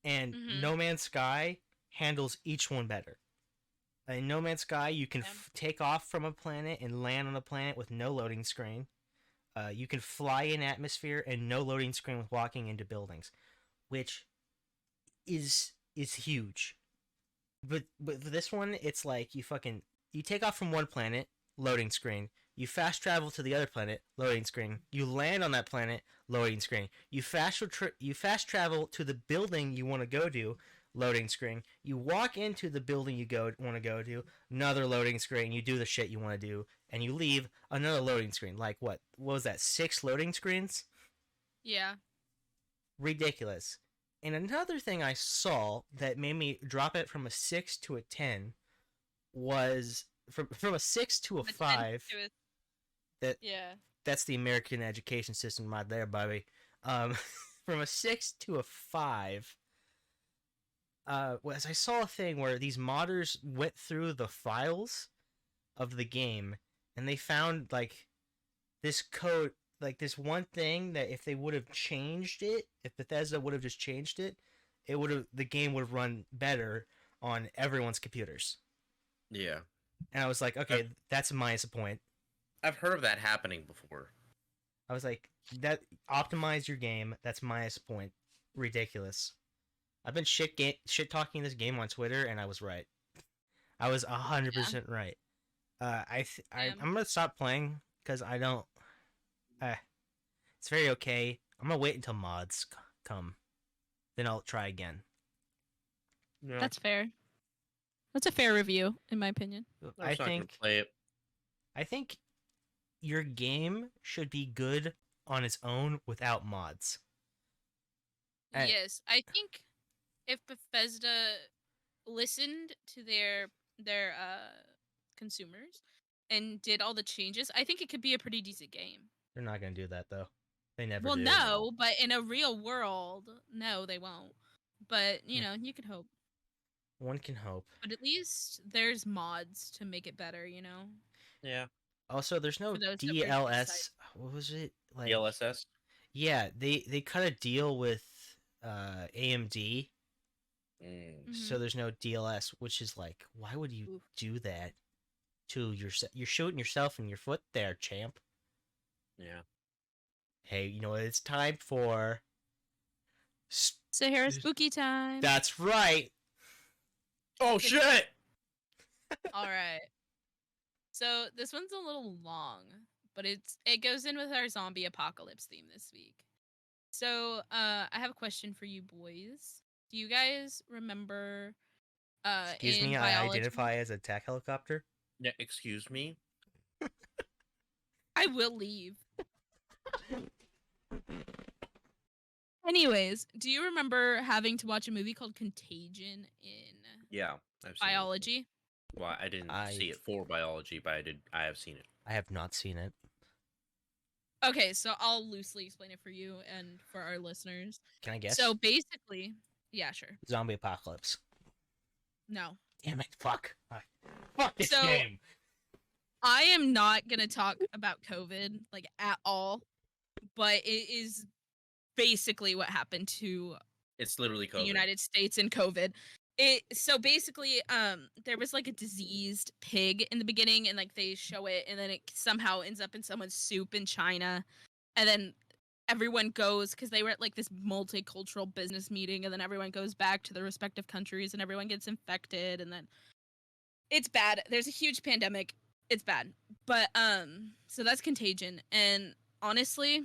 and Mhm. No Man's Sky handles each one better. In No Man's Sky, you can Yeah. take off from a planet and land on a planet with no loading screen. You can fly in atmosphere and no loading screen with walking into buildings, which is huge. But for this one, it's like you take off from one planet, loading screen. You fast travel to the other planet, loading screen. You land on that planet, loading screen. You fast travel to the building you want to go to, loading screen. You walk into the building you want to go to, another loading screen. You do the shit you want to do, and you leave, another loading screen. Like what was that? 6 loading screens? Yeah. Ridiculous. And another thing I saw that made me drop it from a 6 to a 10 was from a 6 to a But 5. That Yeah. that's the American education system right there, Bobby. Um, from a 6 to a 5. Was I saw a thing where these modders went through the files of the game and they found like this code, like this one thing that if they would have changed it, if Bethesda would have just changed it, the game would have run better on everyone's computers. Yeah. And I was like, okay, that's minus a point. I've heard of that happening before. I was like, that optimize your game. That's minus a point. Ridiculous. I've been shit talking this game on Twitter, and I was right. I was 100% right. I'm gonna stop playing because I don't. It's very okay. I'm gonna wait until mods come, then I'll try again. Yeah. That's fair. That's a fair review, in my opinion. I'm just not gonna play it. I think your game should be good on its own without mods. Yes, I think if Bethesda listened to their consumers and did all the changes, I think it could be a pretty decent game. They're not gonna do that though. They never Well, do. no, but in a real world, no, they won't. But you know, you could hope. One can hope. But at least there's mods to make it better. You know. Yeah. Also, there's no For those that were DLS. What was it like? DLSS. Yeah, they cut a deal with AMD, Mm. so there's no DLS, which is like, why would you Oof. do that to yourself? You're shooting yourself in your foot there, champ. Yeah. Hey, you know what it's time for? Sahara spooky time. That's right. Oh shit! All right. So this one's a little long, but it goes in with our zombie apocalypse theme this week. So I have a question for you boys. Do you guys remember Excuse in me, I biology? identify as a attack helicopter. Yeah, excuse me. I will leave. Anyways, do you remember having to watch a movie called Contagion in Yeah, I've seen biology? it. Well, I didn't I- see it for biology, but I have seen it. I have not seen it. Okay, so I'll loosely explain it for you and for our listeners. Can I guess? So basically, yeah, sure. Zombie apocalypse. No. Damn it! Fuck. Fuck this So- game. I am not going to talk about COVID like at all, but it is basically what happened to It's literally the COVID. United States in COVID. So basically there was like a diseased pig in the beginning, and like they show it, and then it somehow ends up in someone's soup in China, and then everyone goes, because they were at like this multicultural business meeting, and then everyone goes back to their respective countries and everyone gets infected, and then it's bad. There's a huge pandemic. It's bad. But so that's Contagion, and honestly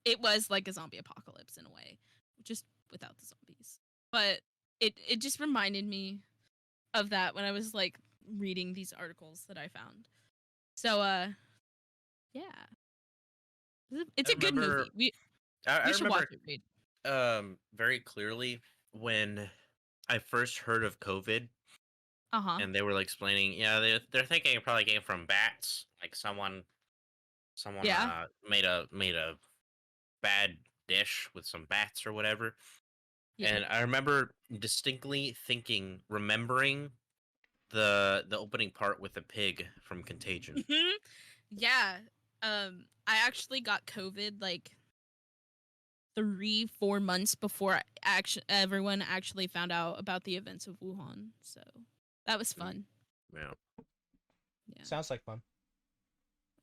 it was like a zombie apocalypse in a way, just without the zombies. But it just reminded me of that when I was like reading these articles that I found. So yeah. It's I a good remember- movie. We I should remember watch it, Reed. very clearly when I first heard of COVID, Uh-huh. and they were like explaining, yeah, they're thinking it probably came from bats. Like someone Yeah. made a bad dish with some bats or whatever. Yeah. And I remember distinctly remembering the opening part with the pig from Contagion. Yeah. I actually got COVID like 3-4 months before everyone actually found out about the events of Wuhan. So that was fun. Yeah. Yeah. Sounds like fun.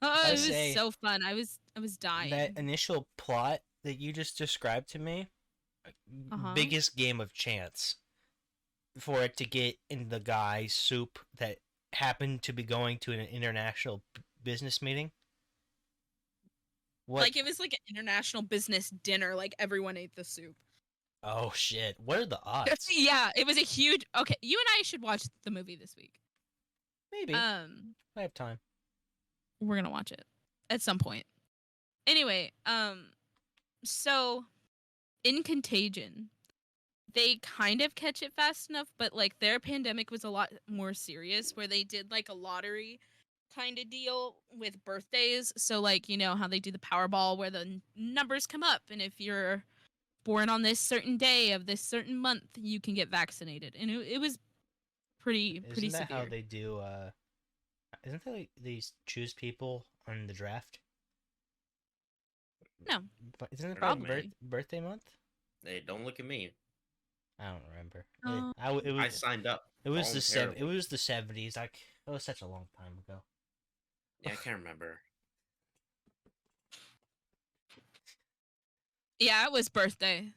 Oh, I it was say so fun. I was dying. That initial plot that you just described to me, Uh-huh. biggest game of chance for it to get in the guy's soup that happened to be going to an international business meeting. What? Like it was like an international business dinner. Like everyone ate the soup. Oh shit! What are the odds? Yeah, it was a huge. Okay, you and I should watch the movie this week. Maybe I have time. We're gonna watch it at some point. Anyway, so in Contagion, they kind of catch it fast enough, but like their pandemic was a lot more serious, where they did like a lottery kind of deal with birthdays. So like, you know how they do the Powerball where the numbers come up, and if you're born on this certain day of this certain month, you can get vaccinated. And it was pretty Isn't that severe. how they do? Isn't that like they choose people on the draft? No. But isn't it Probably. probably birthday month? Hey, don't look at me. I don't remember. Oh. It I was signed up. it was the voluntarily. It was the 70s. Like it was such a long time ago. Yeah, I can't remember. Yeah, it was birthday.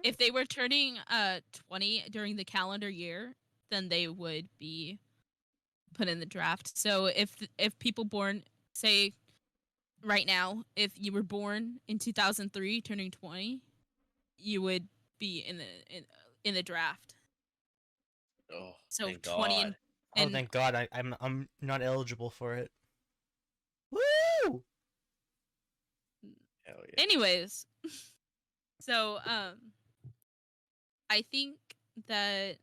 If they were turning 20 during the calendar year, then they would be put in the draft. So if people born, say right now, if you were born in 2003 turning 20, you would be in the draft. Oh, So thank 20 God. and Oh, And- thank God! I'm not eligible for it. Woo! Hell yeah. anyways, so I think that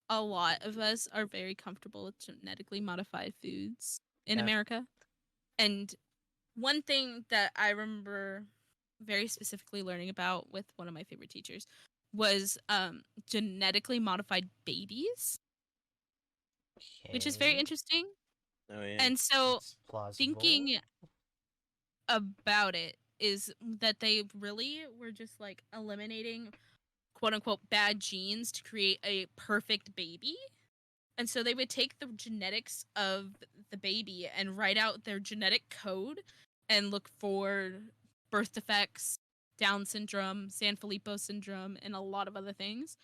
a lot of us are very comfortable with genetically modified foods in Yeah. America. And one thing that I remember very specifically learning about with one of my favorite teachers was genetically modified babies, which is very Okay. interesting. Oh yeah. And so It's plausible. thinking about it is that they really were just like eliminating quote unquote bad genes to create a perfect baby. And so they would take the genetics of the baby and write out their genetic code and look for birth defects, Down syndrome, Sanfilippo syndrome, and a lot of other things,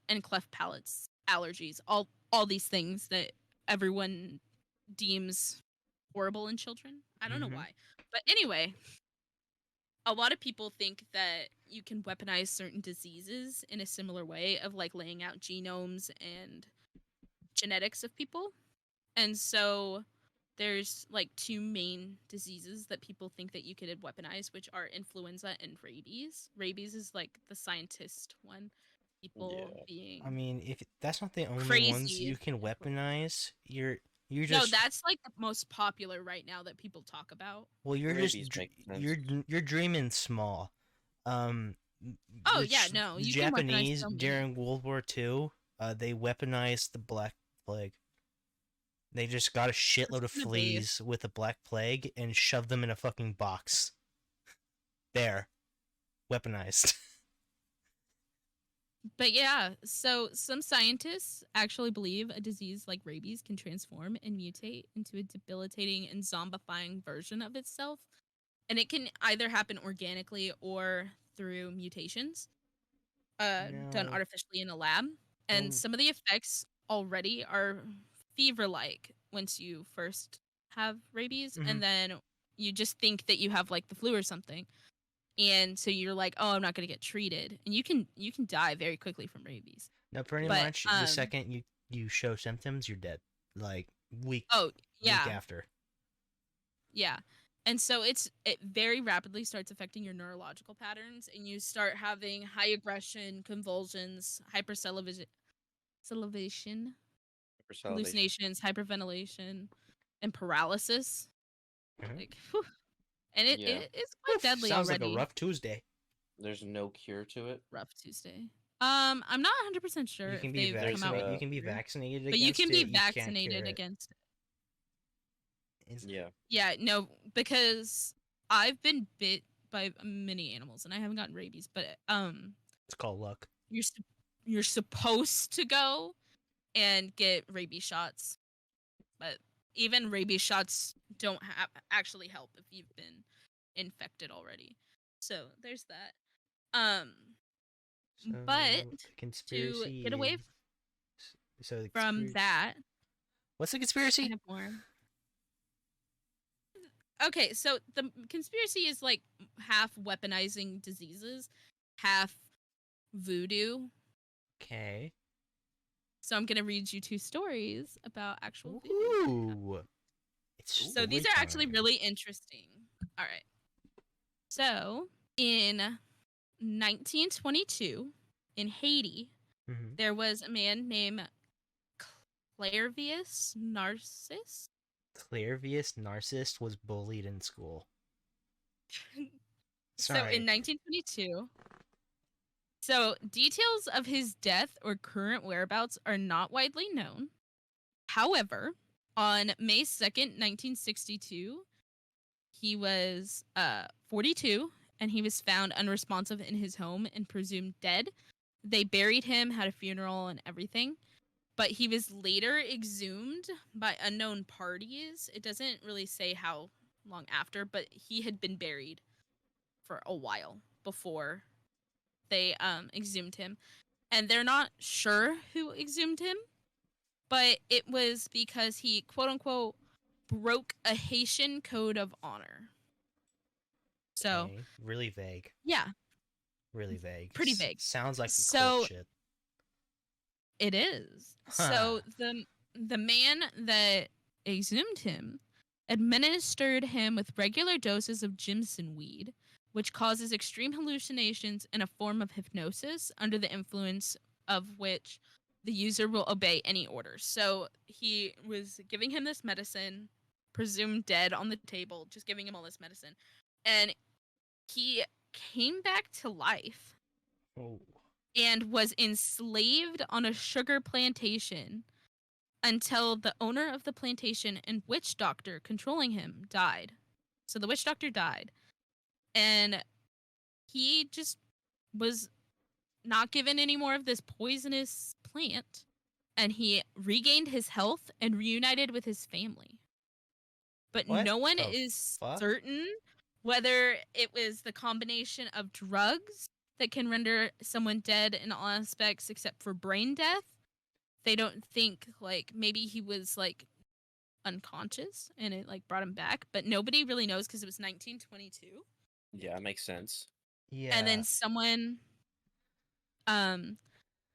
and cleft palates, allergies, all these things that everyone deems horrible in children. I don't know Mhm. why. But anyway, a lot of people think that you can weaponize certain diseases in a similar way of like laying out genomes and genetics of people. And so there's like two main diseases that people think that you could weaponize, which are influenza and rabies. Rabies is like the scientist one. People Yeah. being I mean, if that's not the only ones crazy. you can weaponize, you're No, just that's like the most popular right now that people talk about. well, Rabies makes sense. you're dreaming small. Um, Oh yeah, no, The you can weaponize Japanese so many. during World War II, they weaponized the Black Plague. They just got a shitload of The base. fleas with the Black Plague and shoved them in a fucking box. There, weaponized. But yeah, so some scientists actually believe a disease like rabies can transform and mutate into a debilitating and zombifying version of itself. And it can either happen organically or through mutations done No. artificially in a lab. And Oh. some of the effects already are fever like once you first have rabies. Mhm. And then you just think that you have like the flu or something. And so you're like, oh, I'm not going to get treated. And you can die very quickly from rabies. No, pretty But much the second you show symptoms, you're dead. Like week oh week yeah, after. yeah. And so it very rapidly starts affecting your neurological patterns, and you start having high aggression, convulsions, salivation, For salivation. hallucinations, hyperventilation, and paralysis. Mhm. Like, whew. And Yeah. it is quite Oof, deadly sounds already. like a rough Tuesday. There's no cure to it. Rough Tuesday. I'm not 100% sure You can if be they've come out with you can be a cure, vaccinated but you against can be it. You can't cure vaccinated it. against it. Yeah. Yeah, no, because I've been bit by many animals and I haven't gotten rabies, but It's called luck. you're supposed to go and get rabies shots, but even rabies shots don't actually help if you've been infected already. So there's that. So But the to conspiracy get away is so the from conspiracy. that, What's the I conspiracy? have more. Okay, so the conspiracy is like half weaponizing diseases, half voodoo. Okay. So I'm gonna read you two stories about actual voodoo. Ooh. It's So these story are actually time. really interesting. All right. So in 1922 in Haiti, Mhm. there was a man named Clairvius Narcissus. Clairvius Narcissist was bullied in school. So Sorry. in 1922, so details of his death or current whereabouts are not widely known. However, on May 2nd, 1962, he was 42 and he was found unresponsive in his home and presumed dead. They buried him, had a funeral and everything, but he was later exhumed by unknown parties. It doesn't really say how long after, but he had been buried for a while before they exhumed him. And they're not sure who exhumed him, but it was because he quote unquote broke a Haitian code of honor. So Okay. Really vague. yeah, Really vague. pretty vague. Sounds like So cult shit. it is. Huh. So the man that exhumed him administered him with regular doses of Jimson weed, which causes extreme hallucinations and a form of hypnosis under the influence of which the user will obey any orders. So he was giving him this medicine, presumed dead on the table, just giving him all this medicine. And he came back to life Oh. and was enslaved on a sugar plantation until the owner of the plantation and witch doctor controlling him died. So the witch doctor died, and he just was not given any more of this poisonous plant, and he regained his health and reunited with his family. But What no one the is fuck? certain whether it was the combination of drugs that can render someone dead in all aspects except for brain death. They don't think like maybe he was like unconscious and it like brought him back, but nobody really knows because it was 1922. Yeah, that makes sense. Yeah. And then someone um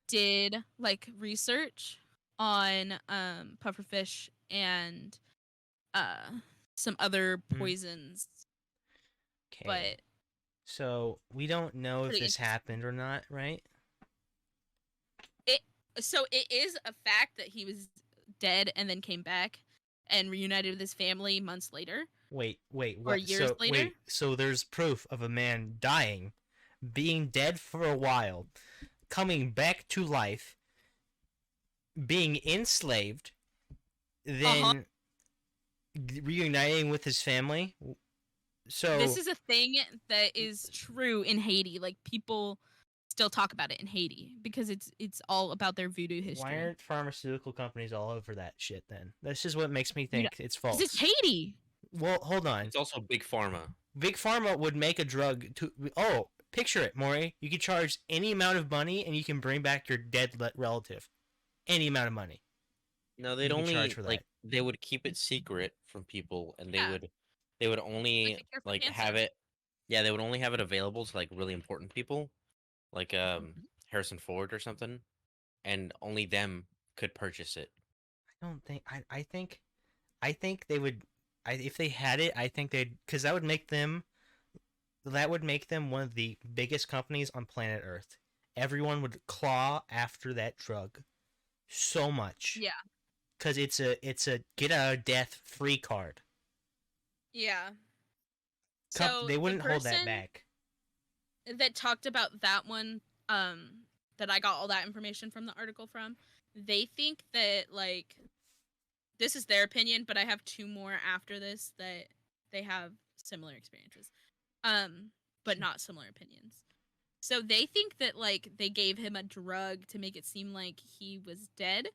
did like research on pufferfish and uh some other Hmm. poisons, Okay. but So we don't know if pretty this interesting. happened or not, right? It is a fact that he was dead and then came back and reunited with his family months later Wait, or what? years later. So there's proof of a man dying, being dead for a while, coming back to life, being enslaved, then reuniting with his family. So This is a thing that is true in Haiti. Like people still talk about it in Haiti because it's all about their voodoo why history. aren't pharmaceutical companies all over that shit then? That's just what makes me You think it's Because false. it's Haiti. Well, hold on. It's also big pharma. Big Pharma would make a drug to. Oh, picture it, Maury. You could charge any amount of money and you can bring back your dead relative. Any amount of money. No, they'd You can only charge for like that. they would keep it secret from people, and Yeah. they would Like only the cure for like cancer. have it. Yeah, they would only have it available to like really important people, like Harrison Ford or something, and only them could purchase it. I don't think. I think they would. If they had it, I think they'd. Because that would make them. That would make them one of the biggest companies on planet Earth. Everyone would claw after that drug so much. Yeah. Because it's a get out of death free card. Yeah. So They wouldn't the hold that person back. that talked about that one, that I got all that information from the article from, they think that like this is their opinion, but I have two more after this that they have similar experiences. But not similar opinions. So they think that like they gave him a drug to make it seem like he was dead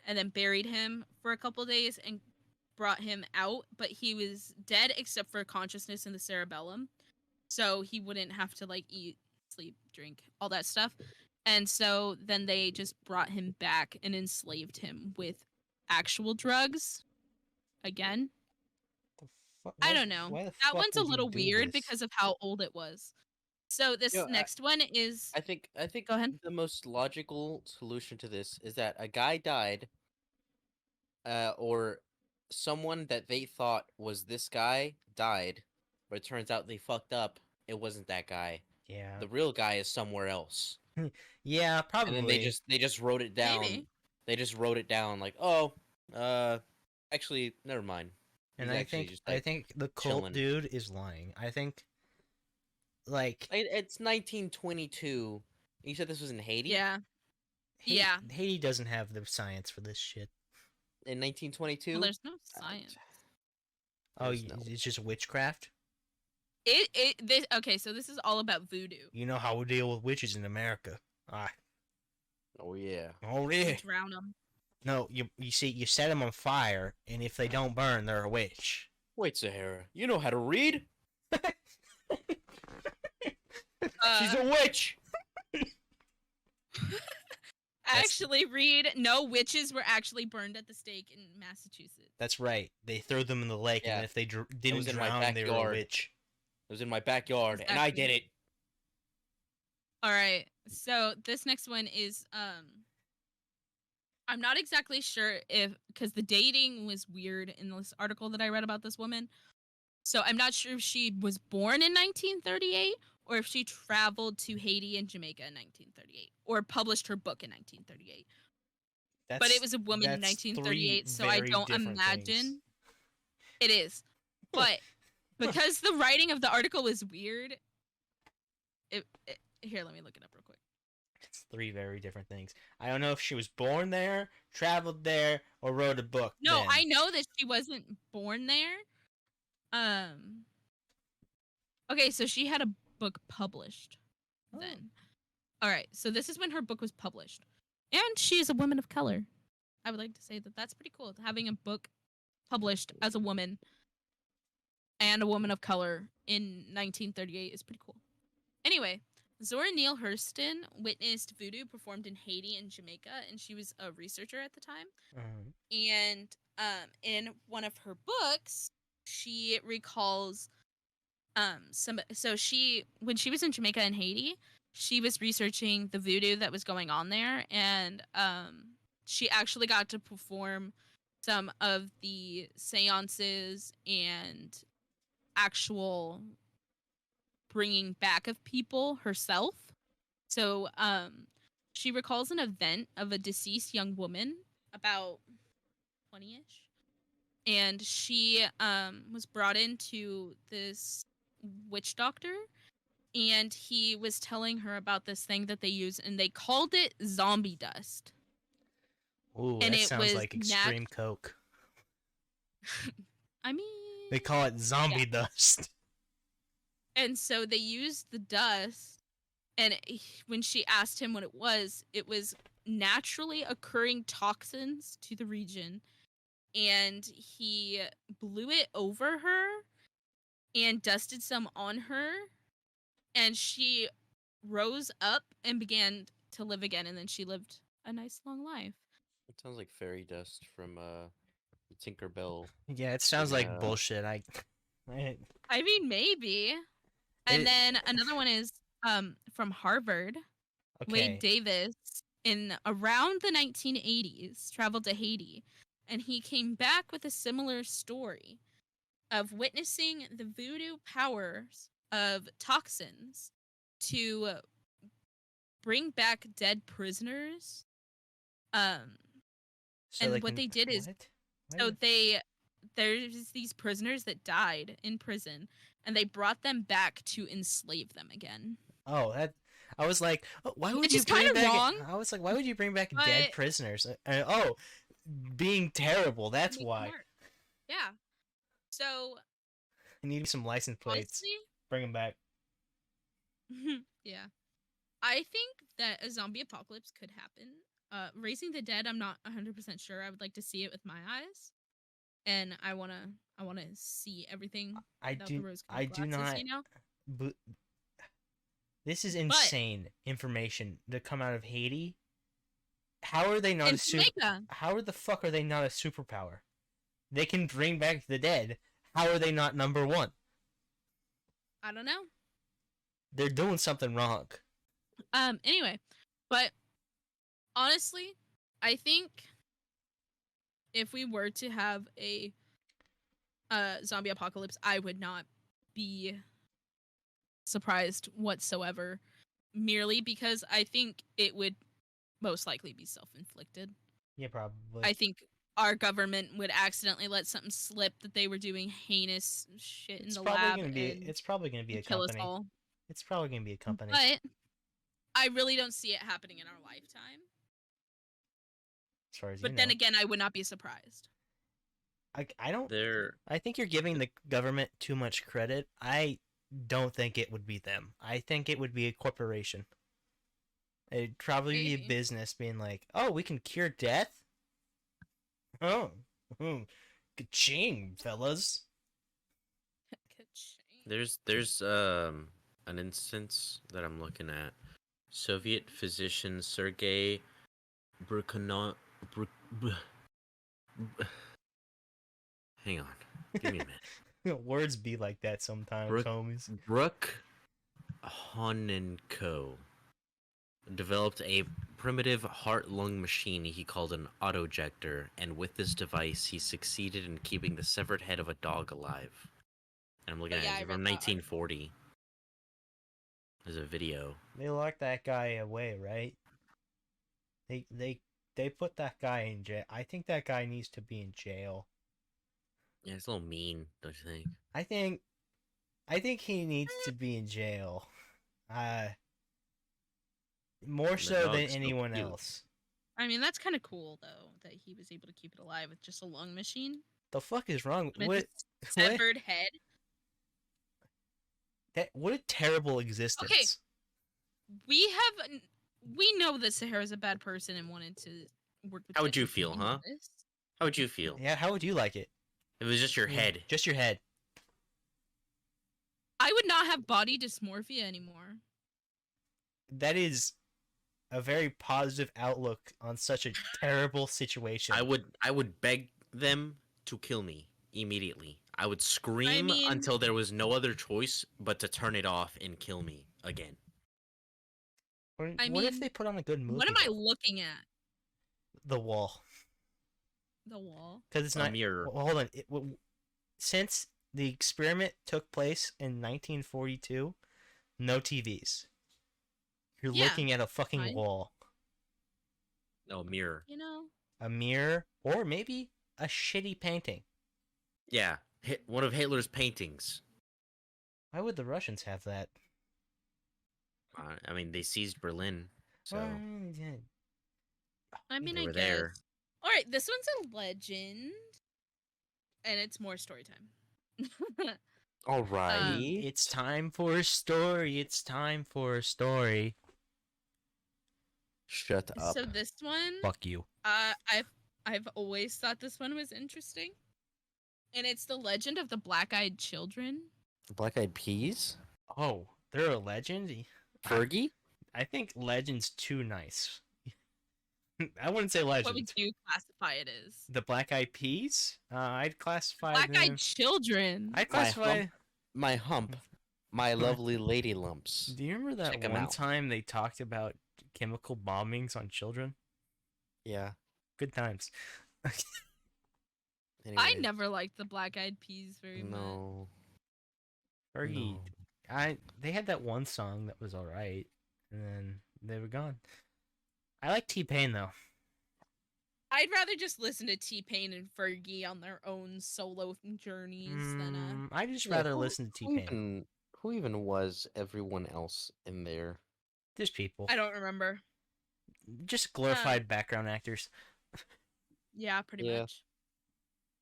and then buried him for a couple days and brought him out, but he was dead except for consciousness in the cerebellum. So he wouldn't have to like eat, sleep, drink, all that stuff. And so then they just brought him back and enslaved him with actual drugs again. I don't know. That one's a little weird because of how old it was. So this Yo, next one is I think Go ahead. the most logical solution to this is that a guy died, or someone that they thought was this guy died, but it turns out they fucked up. It wasn't that guy. Yeah. The real guy is somewhere else. Yeah, probably. And then they just wrote it down. Maybe. They just wrote it down like, oh, actually, never mind. And He's I actually think just, like, the cult chilling. dude is lying. I think like It's 1922. You said this was in Haiti. Yeah. Yeah. Haiti doesn't have the science for this shit. In 1922. Well, there's no science. Oh, There's no- it's just witchcraft. Okay, so this is all about voodoo. You know how we deal with witches in America. Oh yeah. Oh You yeah. drown them. No, you see, you set them on fire, and if they don't burn, they're a witch. Wait, Sahara, you know how to read? She's a witch. Actually, read. No witches were actually burned at the stake in Massachusetts. That's right. They throw them in the lake, Yeah. and if they didn't was in my drown, they were a backyard. witch. It was in my backyard, and I did it. All right. So this next one is I'm not exactly sure if because the dating was weird in this article that I read about this woman. So I'm not sure if she was born in 1938 or if she traveled to Haiti and Jamaica in 1938 or published her book in 1938. But it was a woman in 1938, so I don't imagine it is. But because the writing of the article is weird, here, let me look it up real quick. It's three very different things. I don't know if she was born there, traveled there, or wrote a book. No, then. I know that she wasn't born there. Okay, so she had a book published Oh. then. All right, so this is when her book was published. And she is a woman of color. I would like to say that that's pretty cool. Having a book published as a woman and a woman of color in 1938 is pretty cool. Anyway, Zora Neale Hurston witnessed voodoo performed in Haiti and Jamaica, and she was a researcher at the time. And in one of her books, she recalls when she was in Jamaica and Haiti, she was researching the voodoo that was going on there, and she actually got to perform some of the seances and actual bringing back of people herself. So she recalls an event of a deceased young woman about 20ish, and she was brought into this witch doctor, and he was telling her about this thing that they use, and they called it zombie dust. Ooh, And that it sounds was like extreme coke. I mean, They call it zombie dust. and so they used the dust, and when she asked him what it was naturally occurring toxins to the region, and he blew it over her and dusted some on her, and she rose up and began to live again, and then she lived a nice long life. It sounds like fairy dust from Tinkerbell. Yeah, it sounds in, like bullshit. I I mean, maybe. And then another one is from Harvard. Wade okay. Davis, in around the 1980s, traveled to Haiti, and he came back with a similar story of witnessing the voodoo powers of toxins to bring back dead prisoners. So And they what can, they did is, what? so there's these prisoners that died in prison, and they brought them back to enslave them again. Oh, that I was like, oh, why would Which you is bring kinda back? wrong, I was like, why would you bring back dead but prisoners? Oh, being terrible. That's make why. smart. Yeah. So I need some license plates. honestly, Bring them back. yeah, I think that a zombie apocalypse could happen. Raising the Dead, I'm not 100% sure. I would like to see it with my eyes, and I wanna see everything without the I rose-colored do glasses, not. you know. But this is But insane information to come out of Haiti. How are they not in a super? Jamaica, How the fuck are they not a superpower? They can bring back the dead. How are they not number one? I don't know. They're doing something wrong. Anyway, but honestly, I think if we were to have a zombie apocalypse, I would not be surprised whatsoever, merely because I think it would most likely be self-inflicted. Yeah, probably. I think our government would accidentally let something slip that they were doing heinous shit in It's the probably lab gonna be. and It's probably gonna be a kill us company. all. It's probably gonna be a company. But I really don't see it happening in our lifetime. As far as you But know. then again, I would not be surprised. I don't. They're I think you're giving the government too much credit. I don't think it would be them. I think it would be a corporation. It'd probably be a Maybe. business being like, "Oh, we can cure death." Oh, ka-ching, fellas. there's an instance that I'm looking at. Soviet physician Sergei Brukhanov. Hang on, give me a minute. Words be like that sometimes, Brook- homies. Brook Honenko developed a primitive heart-lung machine he called an autojector, and with this device, he succeeded in keeping the severed head of a dog alive. And I'm looking Yeah, at I it read from that article. 1940. There's a video. They locked that guy away, right? They put that guy in jail. I think that guy needs to be in jail. Yeah, it's a little mean, don't you think? I think he needs to be in jail. More The so than dog's so anyone cute. else. I mean, that's kind of cool though that he was able to keep it alive with just a lung machine The fuck is wrong? with What? a severed head. What a terrible existence. We know that Sahara's a bad person and wanted to work with How would kids. you and feel, we know huh? this. How would you feel? Yeah, how would you like it? If it was just your I mean, head. Just your head. I would not have body dysmorphia anymore. That is a very positive outlook on such a terrible situation. I would beg them to kill me immediately. I would scream mean- until there was no other choice but to turn it off and kill me again. What I if mean, they put on a good movie? What am I though? looking at? The Wall. The Wall. Because it's A not. mirror. Well, hold on. Since the experiment took place in 1942, no TVs. You're Yeah, looking at a fucking fine. wall, No, mirror. You know? a mirror, or maybe a shitty painting. Yeah, one of Hitler's paintings. Why would the Russians have that? I mean, they seized Berlin, so I mean, they I were guess. there. All right, this one's a legend, and it's more story time. Alrighty. It's time for a story. It's time for a story. Shut up. So this one, Fuck you. I've always thought this one was interesting, and it's the legend of the black-eyed children. Black-eyed peas? Oh, they're a legend? Fergie? I think legend's too nice. I wouldn't say What legend. would you classify it as? The Black Eyed Peas? I'd classify Black-eyed them... children. I'd classify... My hump. My lovely lady lumps. Do you remember Check that 'em one out. time they talked about chemical bombings on children? Yeah. Good times. I Anyways, never liked the black-eyed peas very much. No. Fergie, No. they had that one song that was alright, and then they were gone. I like T-Pain though. I'd rather just listen to T-Pain and Fergie on their own solo journeys than I'd just Yeah, rather who- listen to Who T-Pain. who even was everyone else in there? Just people. I don't remember. Just glorified background actors. Yeah, pretty Yeah. much.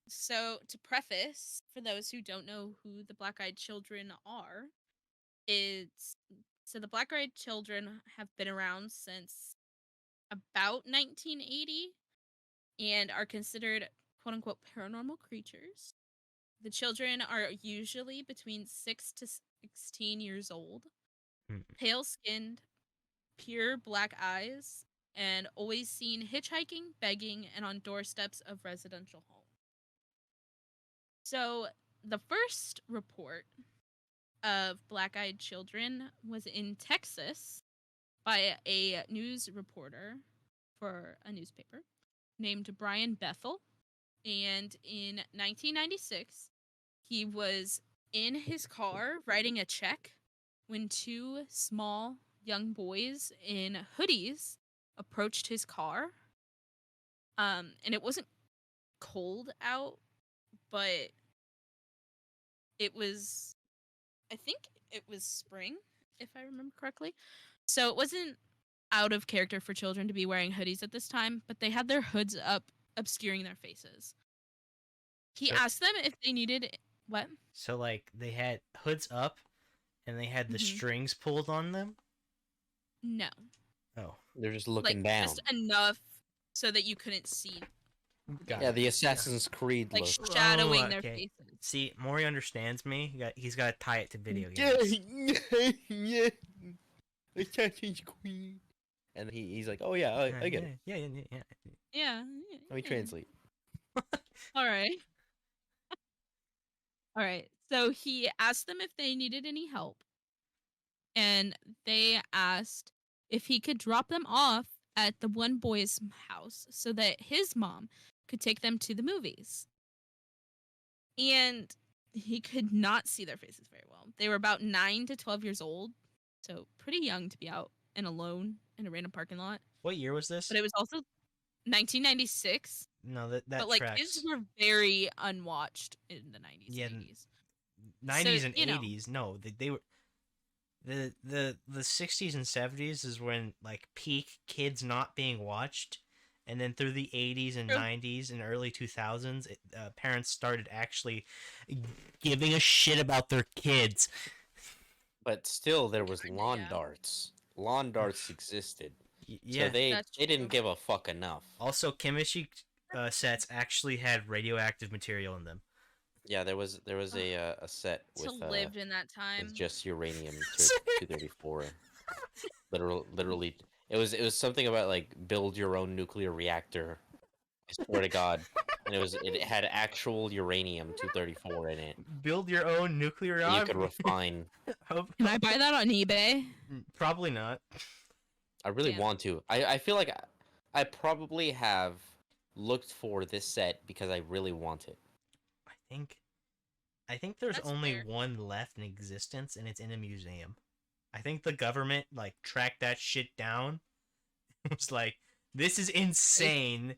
So, to preface, for those who don't know who the Black-Eyed Children are, the Black-Eyed Children have been around since about 1980 and are considered quote unquote paranormal creatures. The children are usually between 6 to 16 years old, pale skinned, pure black eyes, and always seen hitchhiking, begging, and on doorsteps of residential homes. So, the first report of black-eyed children was in Texas by a news reporter for a newspaper named Brian Bethel. And in 1996, he was in his car writing a check when two small young boys in hoodies approached his car. And it wasn't cold out, but it was, I think it was spring, if I remember correctly. So it wasn't out of character for children to be wearing hoodies at this time, but they had their hoods up, obscuring their faces. He So- asked them if they needed what? So like they had hoods up, and they had the Mhm. strings pulled on them. No, Oh, They're just looking like down. just enough so that you couldn't see, got Yeah, it. the Assassin's Creed like look. shadowing Oh, their okay. faces. See, Maury understands me. He's got to tie it to video Yeah, games. yeah. Assassin's Creed. And he's like, oh yeah, I get it. Yeah. Yeah. Let me translate. All right. All right. So he asked them if they needed any help. And they asked if he could drop them off at the one boy's house so that his mom could take them to the movies. And he could not see their faces very well. They were about 9 to 12 years old. So pretty young to be out and alone in a random parking lot. What year was this? But it was also 1996. No, that But like tracks. kids were very unwatched in the 90s Yeah, and 80s. 90s so, and you know. 80s. No, they were the 60s and 70s is when like peak kids not being watched, and then through the 80s and True. 90s and early 2000s, parents started actually giving a shit about their kids. But still, there was Kinda, lawn yeah. darts. Lawn darts existed, so Yeah. they That's they didn't true. give a fuck enough. Also, chemistry sets actually had radioactive material in them. Yeah, there was a set To live in that with time. just uranium 234. Literally, it was something about like build your own nuclear reactor. I swear to God, and it had actual uranium 234 in it Build your own nuclear that you could army. refine. Can I buy that on eBay? Probably not. I really Damn. want to. I feel like I probably have looked for this set because I really want it. I think there's That's only fair. one left in existence, and it's in a museum. I think the government like tracked that shit down. It's like, this is insane.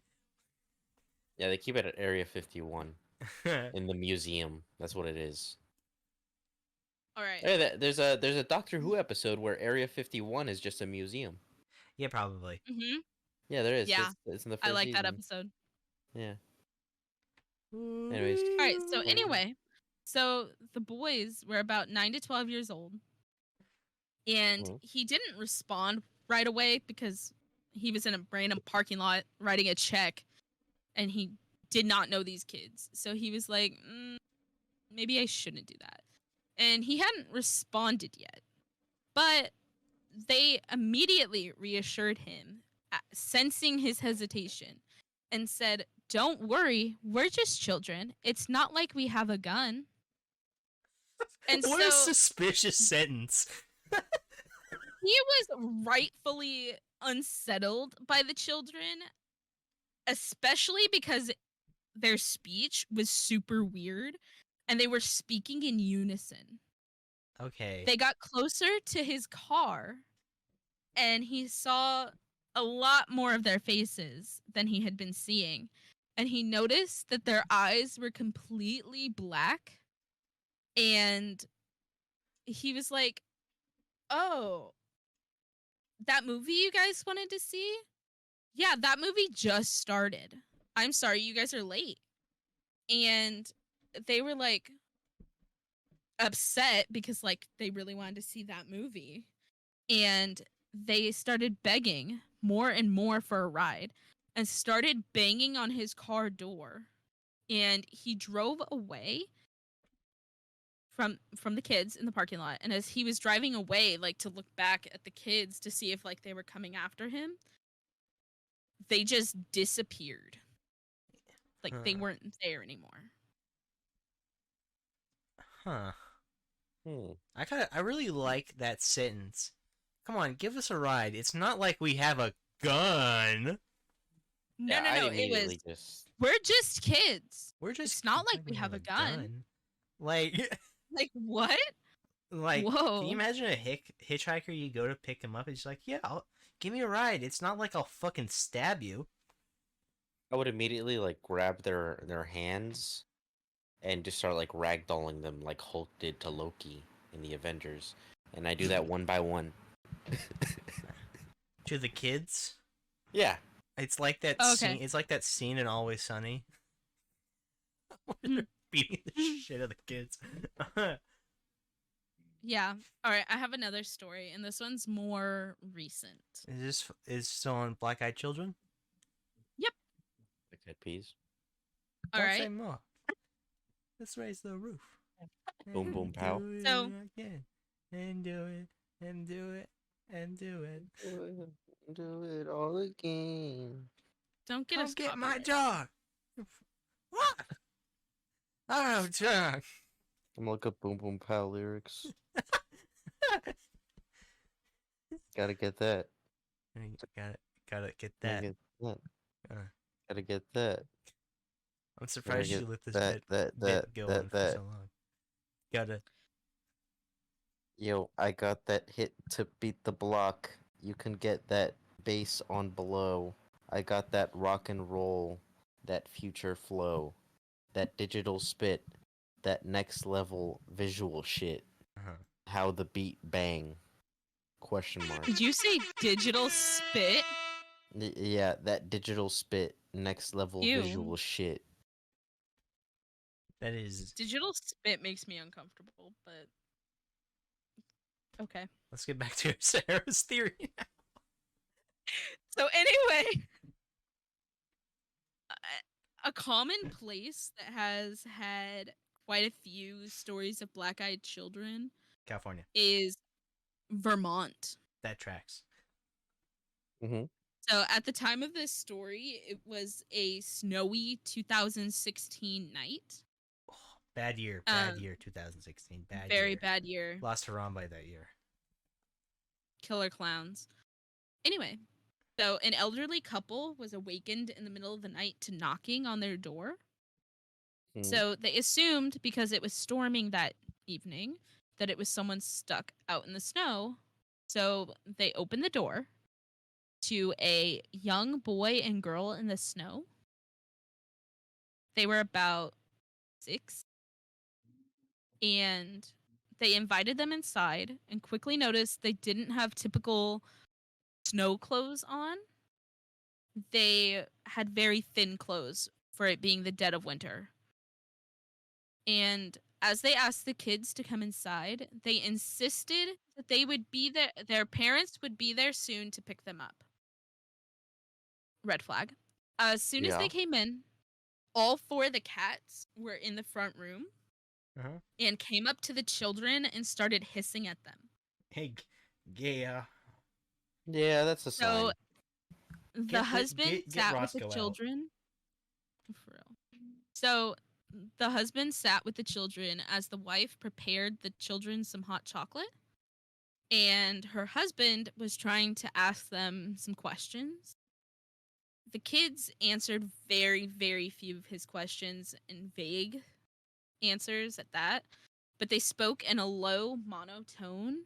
Yeah, they keep it at Area 51 in the museum. That's what it is. All right. Hey, there's a Doctor Who episode where Area 51 is just a museum. Yeah, probably. Mhm. Yeah, there is. Yeah, It's in the I first like that season. episode. Yeah. Anyways. All right. So anyway, so the boys were about 9 to 12 years old, and Mhm. he didn't respond right away because he was in a random parking lot writing a check, and he did not know these kids. So he was like, maybe I shouldn't do that. And he hadn't responded yet. But they immediately reassured him, sensing his hesitation, and said, "Don't worry, we're just children. It's not like we have a gun." And What a so suspicious sentence. he was rightfully unsettled by the children, especially because their speech was super weird and they were speaking in unison. Okay. They got closer to his car and he saw a lot more of their faces than he had been seeing. And he noticed that their eyes were completely black. And he was like, "Oh, that movie you guys wanted to see? Yeah, that movie just started. I'm sorry, you guys are late." And they were like upset because like they really wanted to see that movie. And they started begging more and more for a ride and started banging on his car door. And he drove away from the kids in the parking lot. And as he was driving away, like to look back at the kids to see if like they were coming after him, they just disappeared. Like they weren't there anymore. Huh. Hmm. I really like that sentence. Come on, give us a ride. It's not like we have a gun. No, Yeah, no, I no. It immediately was, just we're just kids. We're just. It's not like kids, we have a gun. Like, Like what? like, Whoa. can you imagine a hitchhiker? You go to pick him up, and he's like, "Yeah, give me a ride. It's not like I'll fucking stab you." I would immediately like grab their hands and just start like ragdolling them like Hulk did to Loki in the Avengers. And I do that one by one. To the kids, Yeah. it's like that Okay. scene. It's like that scene in Always Sunny, where they're beating the shit out of the kids. Yeah. All right. I have another story, and this one's more recent. Is still on Black Eyed Children? Like that peas. All Don't right. say more. Let's raise the roof. Boom, boom, And pow. do it So- again. And do it. And do it. And do it. Do it all again. Don't get Come us get my copyrighted. dog. What? Oh, dog. I'm gonna look up Boom Boom Pow lyrics. Gotta get that. Gotta get Gotta that. get that. Uh, Gotta get that. I'm surprised get you let this that, bit go on for that. so long. Gotta. Yo, I got that hit to beat the block. You can get that bass on below. I got that rock and roll, that future flow, that digital spit, that next level visual shit. Uh-huh. How the beat bang? Question mark. Did you say digital spit? Yeah, that digital spit, next level Ew. visual shit. That is. Digital spit makes me uncomfortable, but Okay. Let's get back to Sarah's theory. So anyway, a common place that has had quite a few stories of black-eyed children California. is Vermont. That tracks. Mm-hmm. So at the time of this story, it was a snowy 2016 night. Oh, bad year. Um, Bad year. 2016. Bad Very year. bad year. Lost to Harambe that year. Killer clowns. Anyway, so an elderly couple was awakened in the middle of the night to knocking on their door. Mhm. So they assumed because it was storming that evening that it was someone stuck out in the snow. So they opened the door to a young boy and girl in the snow. They were about 6, and they invited them inside and quickly noticed they didn't have typical snow clothes on. They had very thin clothes for it being the dead of winter. And as they asked the kids to come inside, they insisted that they would be there, their parents would be there soon to pick them up. Red flag. As soon as Yeah. they came in, all 4 of the cats were in the front room Uh-huh. and came up to the children and started hissing at them. Hey, yeah. Yeah, that's a So sign. the husband get sat with the Roscoe out. children. For real. So the husband sat with the children as the wife prepared the children some hot chocolate. And her husband was trying to ask them some questions. The kids answered very, very few of his questions and vague answers at that. But they spoke in a low monotone,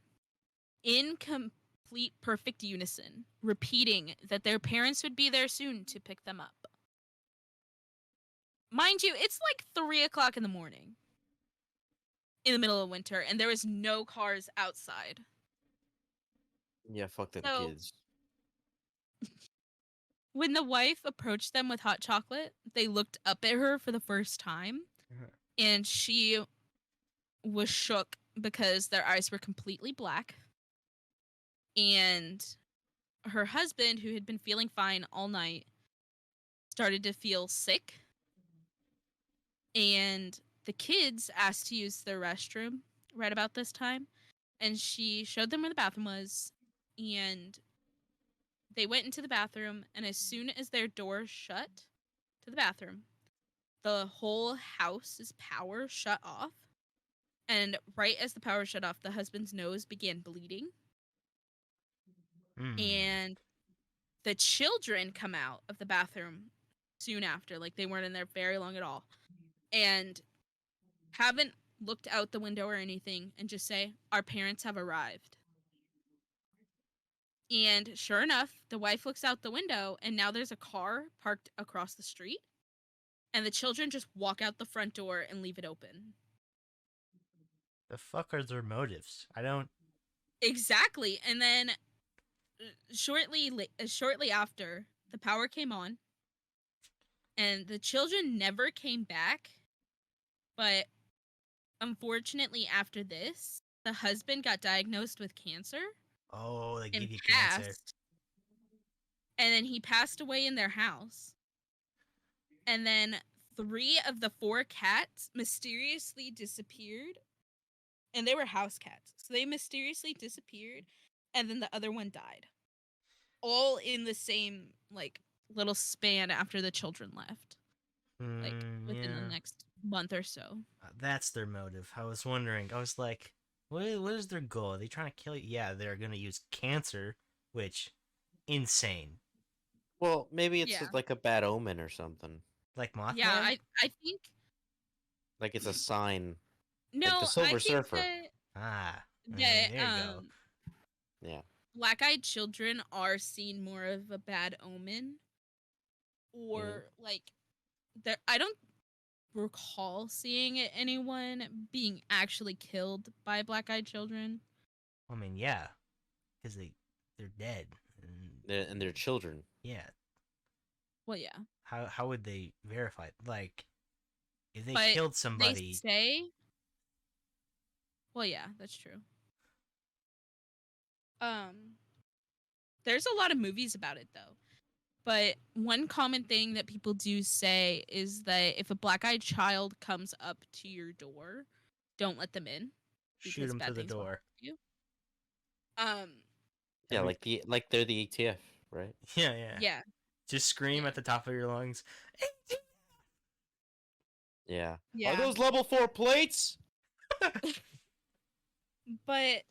in complete perfect unison, repeating that their parents would be there soon to pick them up. Mind you, it's like 3 o'clock in the morning in the middle of winter, and there was no cars outside. Yeah, fuck them So kids. when the wife approached them with hot chocolate, they looked up at her for the first time, Uh-huh. and she was shook because their eyes were completely black. And her husband, who had been feeling fine all night, started to feel sick. And the kids asked to use their restroom right about this time. And she showed them where the bathroom was. And they went into the bathroom. And as soon as their door shut to the bathroom, the whole house's power shut off. And right as the power shut off, the husband's nose began bleeding. Mm. And the children come out of the bathroom soon after. Like, they weren't in there very long at all. And haven't looked out the window or anything and just say, our parents have arrived. And sure enough, the wife looks out the window and now there's a car parked across the street. And the children just walk out the front door and leave it open. The fuck are their motives? I don't. Exactly. And then shortly after, the power came on. And the children never came back. But unfortunately, after this, the husband got diagnosed with cancer Oh, they and give you cancer. passed. And then he passed away in their house. And then 3 of the 4 cats mysteriously disappeared. And they were house cats. So they mysteriously disappeared. And then the other one died. All in the same, like, little span after the children left. Like, within the next month or so. That's their motive. I was wondering. I was like, what is their goal? Are they trying to kill you? Yeah, they're going to use cancer, which, insane. Well, maybe it's Yeah. like a bad omen or something. Like Mothman? Yeah, I think... Like it's a sign. No, the Silver I think Surfer. that... Ah, that there you go. Yeah. Black-eyed children are seen more of a bad omen, or like I don't recall seeing anyone being actually killed by black-eyed children. I mean, yeah, because they're dead. And their children. Yeah. Well, yeah. How would they verify it? Like, if they But killed somebody, they say... Well, yeah, that's true. Um, there's a lot of movies about it though. But one common thing that people do say is that if a black-eyed child comes up to your door, don't let them in Shoot because him through bad the things will happen door. to you. Um, Yeah, Every- like they're the ATF, right? Yeah, yeah. yeah, Just scream Yeah. at the top of your lungs. Yeah. yeah. Are those level 4 plates? But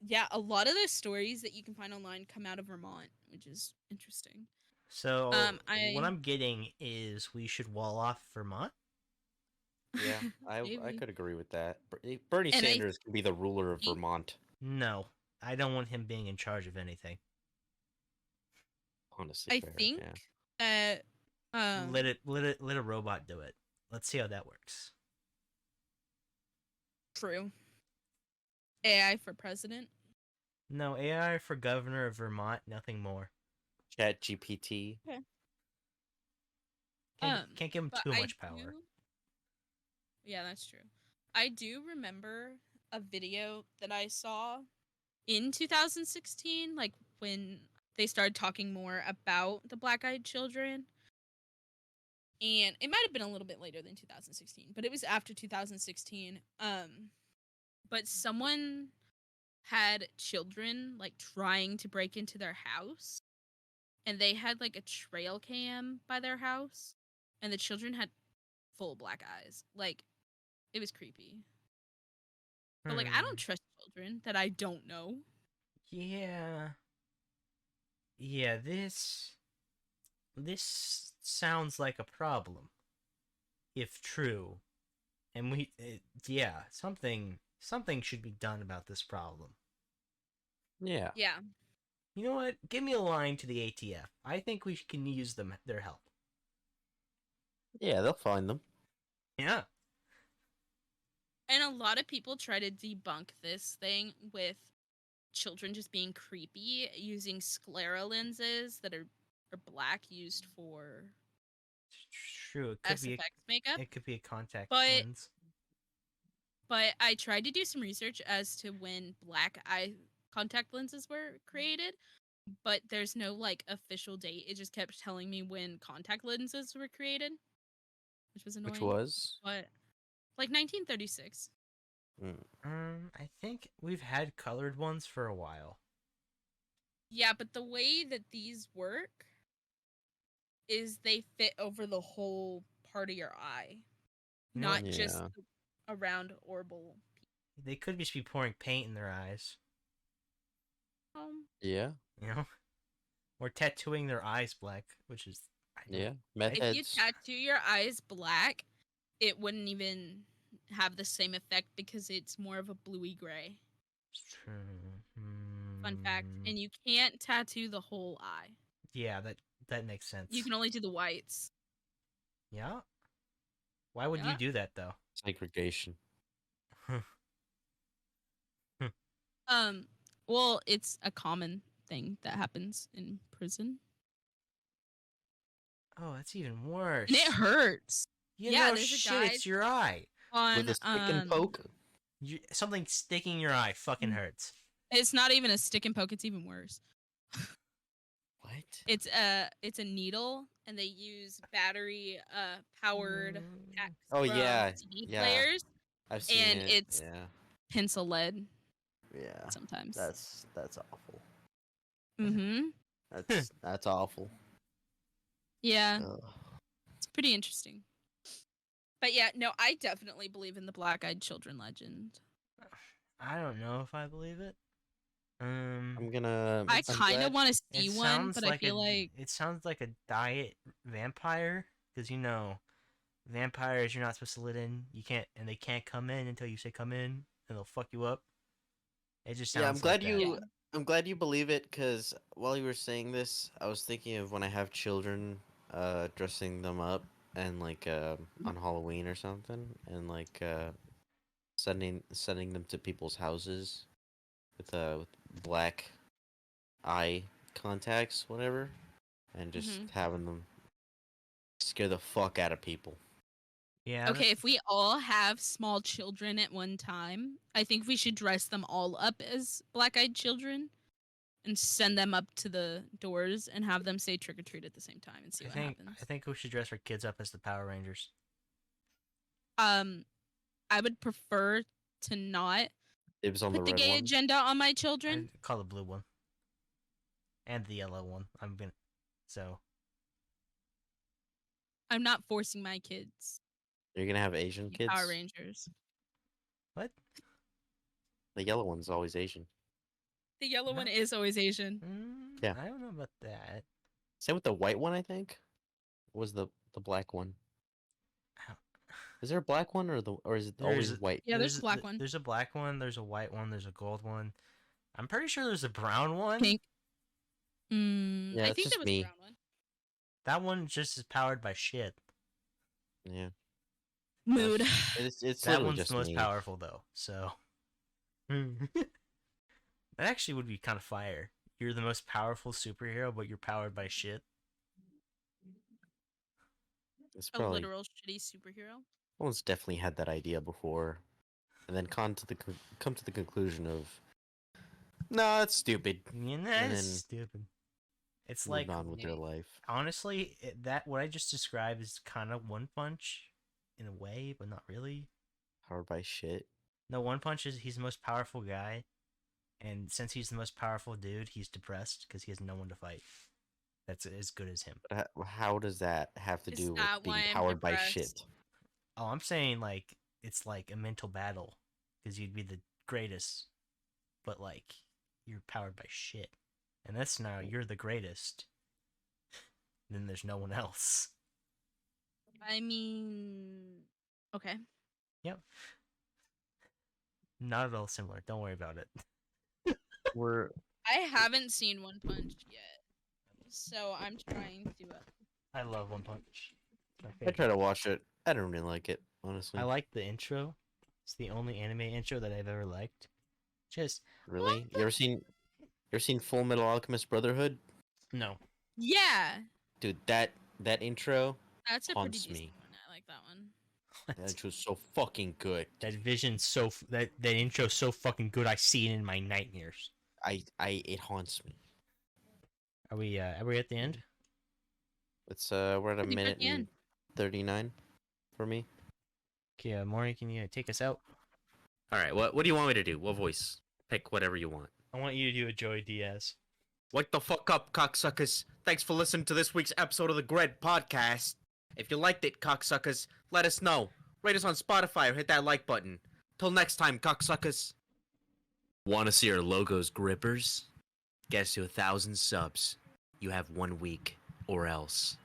yeah, a lot of the stories that you can find online come out of Vermont, which is interesting. So what I I'm getting is we should wall off Vermont. Yeah, I maybe. could agree with that. Bernie And I Sanders can be the ruler of think Vermont. No, I don't want him being in charge of anything. Honestly, I fair. think Yeah. that Let a robot do it. Let's see how that works. true. AI for president. No, AI for governor of Vermont, nothing more. Chat GPT. Okay. Can't give him But too I much power. Yeah, that's true. I do remember a video that I saw in 2016, like when they started talking more about the black-eyed children. And it might have been a little bit later than 2016, but it was after 2016. But someone had children like trying to break into their house, and they had like a trail cam by their house, and the children had full black eyes. Like, it was creepy. But like, I Hmm. don't trust children that I don't know. Yeah. Yeah, this sounds like a problem if true. And yeah, something should be done about this problem. Yeah. Yeah. You know what? Give me a line to the ATF. I think we can use their help. Yeah, they'll find them. Yeah. And a lot of people try to debunk this thing with children just being creepy using sclera lenses that are black used for True. It could be SFX makeup. it could be a contact But lens. but I tried to do some research as to when black eye contact lenses were created, but there's no like official date. It just kept telling me when contact lenses were created, which was annoying. Which was? But like 1936. I think we've had colored ones for a while. Yeah, but the way that these work is they fit over the whole part of your eye, You know not what? just Yeah. around orbital. They could just be pouring paint in their eyes, Yeah. you know, or tattooing their eyes black, which is Yeah. Meth If you heads. tattoo your eyes black, it wouldn't even have the same effect because it's more of a bluey gray. Fun fact. And you can't tattoo the whole eye. Yeah, that makes sense. You can only do the whites. Yeah. Why would you Yeah. do that though? Segregation. Well, it's a common thing that happens in prison. Oh, that's even worse. And it hurts. You Yeah, know, there's a shit, guy it's your eye. on With a stick and poke. Something sticking in your eye fucking hurts. It's not even a stick and poke, it's even worse. What? It's a needle and they use battery powered packs Oh, from yeah, CD yeah. players, I've seen and it. it's Yeah. pencil lead Yeah. sometimes. That's awful. Mm-hmm. That's awful. Yeah, Ugh. it's pretty interesting. But yeah, no, I definitely believe in the black-eyed children legend. I don't know if I believe it. I'm gonna. I I'm kind of glad- want to It see one, sounds but like I feel like it sounds like a diet vampire because you know, vampires you're not supposed to let in. You can't, and they can't come in until you say come in, and they'll fuck you up. It just sounds. Yeah, I'm glad like that. you. Yeah. I'm glad you believe it, because while you were saying this, I was thinking of when I have children, dressing them up and like on Halloween or something, and like sending them to people's houses with black eye contacts, whatever, and just Mhm. having them scare the fuck out of people. Yeah. Okay, if we all have small children at one time, I think we should dress them all up as black-eyed children and send them up to the doors and have them say trick or treat at the same time and see what happens. I think we should dress our kids up as the Power Rangers. I would prefer to not It was on put the the red gay one. agenda on my children. I call the blue one. And the yellow one. I'm not forcing my kids You're gonna have Asian to be kids. Power Rangers. What? The yellow one's always Asian. The yellow one No. is always Asian. Yeah. I don't know about that. Same with the white one, I think. Was the black one? How- Is there a black one or is it There's always a- white? Yeah, there's a black one. There's a black one, there's a white one, there's a gold one. I'm pretty sure there's a brown one. Pink. Yeah, I it's think just there was me. a brown one. That one just is powered by shit. Yeah. Mood. It's That literally one's just the most me. powerful though, so that actually would be kind of fire. You're the most powerful superhero, but you're powered by shit. It's A probably literal shitty superhero. someone's definitely had that idea before, and then come to the conclusion of, no, that's stupid. Yeah, And that's then stupid. It's Moved like on with their life. honestly, that what I just described is kind of One Punch in a way, but not really. Powered by shit. No, One Punch is he's the most powerful guy, and since he's the most powerful dude, he's depressed because he has no one to fight. That's as good as him. But how does that have to Is do with that being why I'm powered by depressed? shit? Oh, I'm saying like it's like a mental battle because you'd be the greatest, but like you're powered by shit, and that's now you're the greatest. Then there's no one else. I mean, okay. Yep. Not at all similar. Don't worry about it. We're I haven't seen One Punch yet, so I'm trying to. I love One Punch. It's my I favorite. try to watch it. I don't really like it, honestly. I like the intro. It's the only anime intro that I've ever liked. Just Really? You ever seen Full Metal Alchemist Brotherhood? no. Yeah, Dude, that intro, that's a pretty Haunts decent me. one. I like that one. that intro's so fucking good. That vision's so that intro's so fucking good. I see it in my nightmares. It haunts me. Are we at the end? It's we're at a I think we're at minute the and end. 39 for me. Okay, Maury, can you take us out? All right, what do you want me to do? What voice? Pick whatever you want. I want you to do a Joey Diaz. Wake the fuck up, cocksuckers. Thanks for listening to this week's episode of the Gred podcast. If you liked it, cocksuckers, let us know. Rate us on Spotify or hit that like button. Till next time, cocksuckers. Want to see our logos, grippers? Get us to 1,000 subs. You have 1 week, or else.